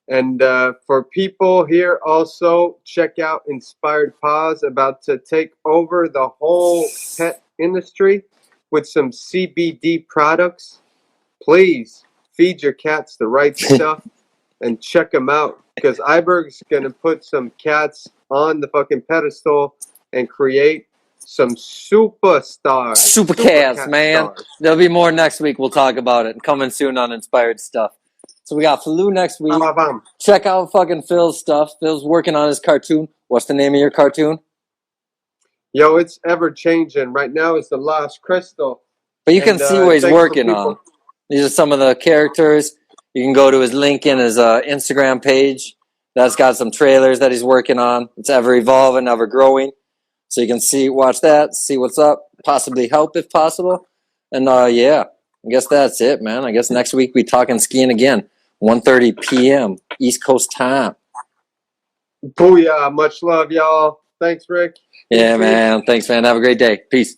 And for people here also, check out Inspired Paws, about to take over the whole pet industry with some CBD products. Please feed your cats the right stuff and check them out, because Iberg's going to put some cats on the fucking pedestal and create some superstars. Super cats, man. Stars. There'll be more next week. We'll talk about it. Coming soon on Inspired Stuff. So we got Philou next week. Check out fucking Phil's stuff. Phil's working on his cartoon. What's the name of your cartoon? Yo, it's ever changing. Right now it's the Lost Crystal. But you can see what he's working on. These are some of the characters. You can go to his link in his Instagram page. That's got some trailers that he's working on. It's ever evolving, ever growing. So you can watch that, see what's up, possibly help if possible. And yeah, I guess that's it, man. I guess next week we talking skiing again. 1:30 p.m. East Coast time. Booyah. Much love, y'all. Thanks, Rick. Yeah, man. Thanks, man. Have a great day. Peace.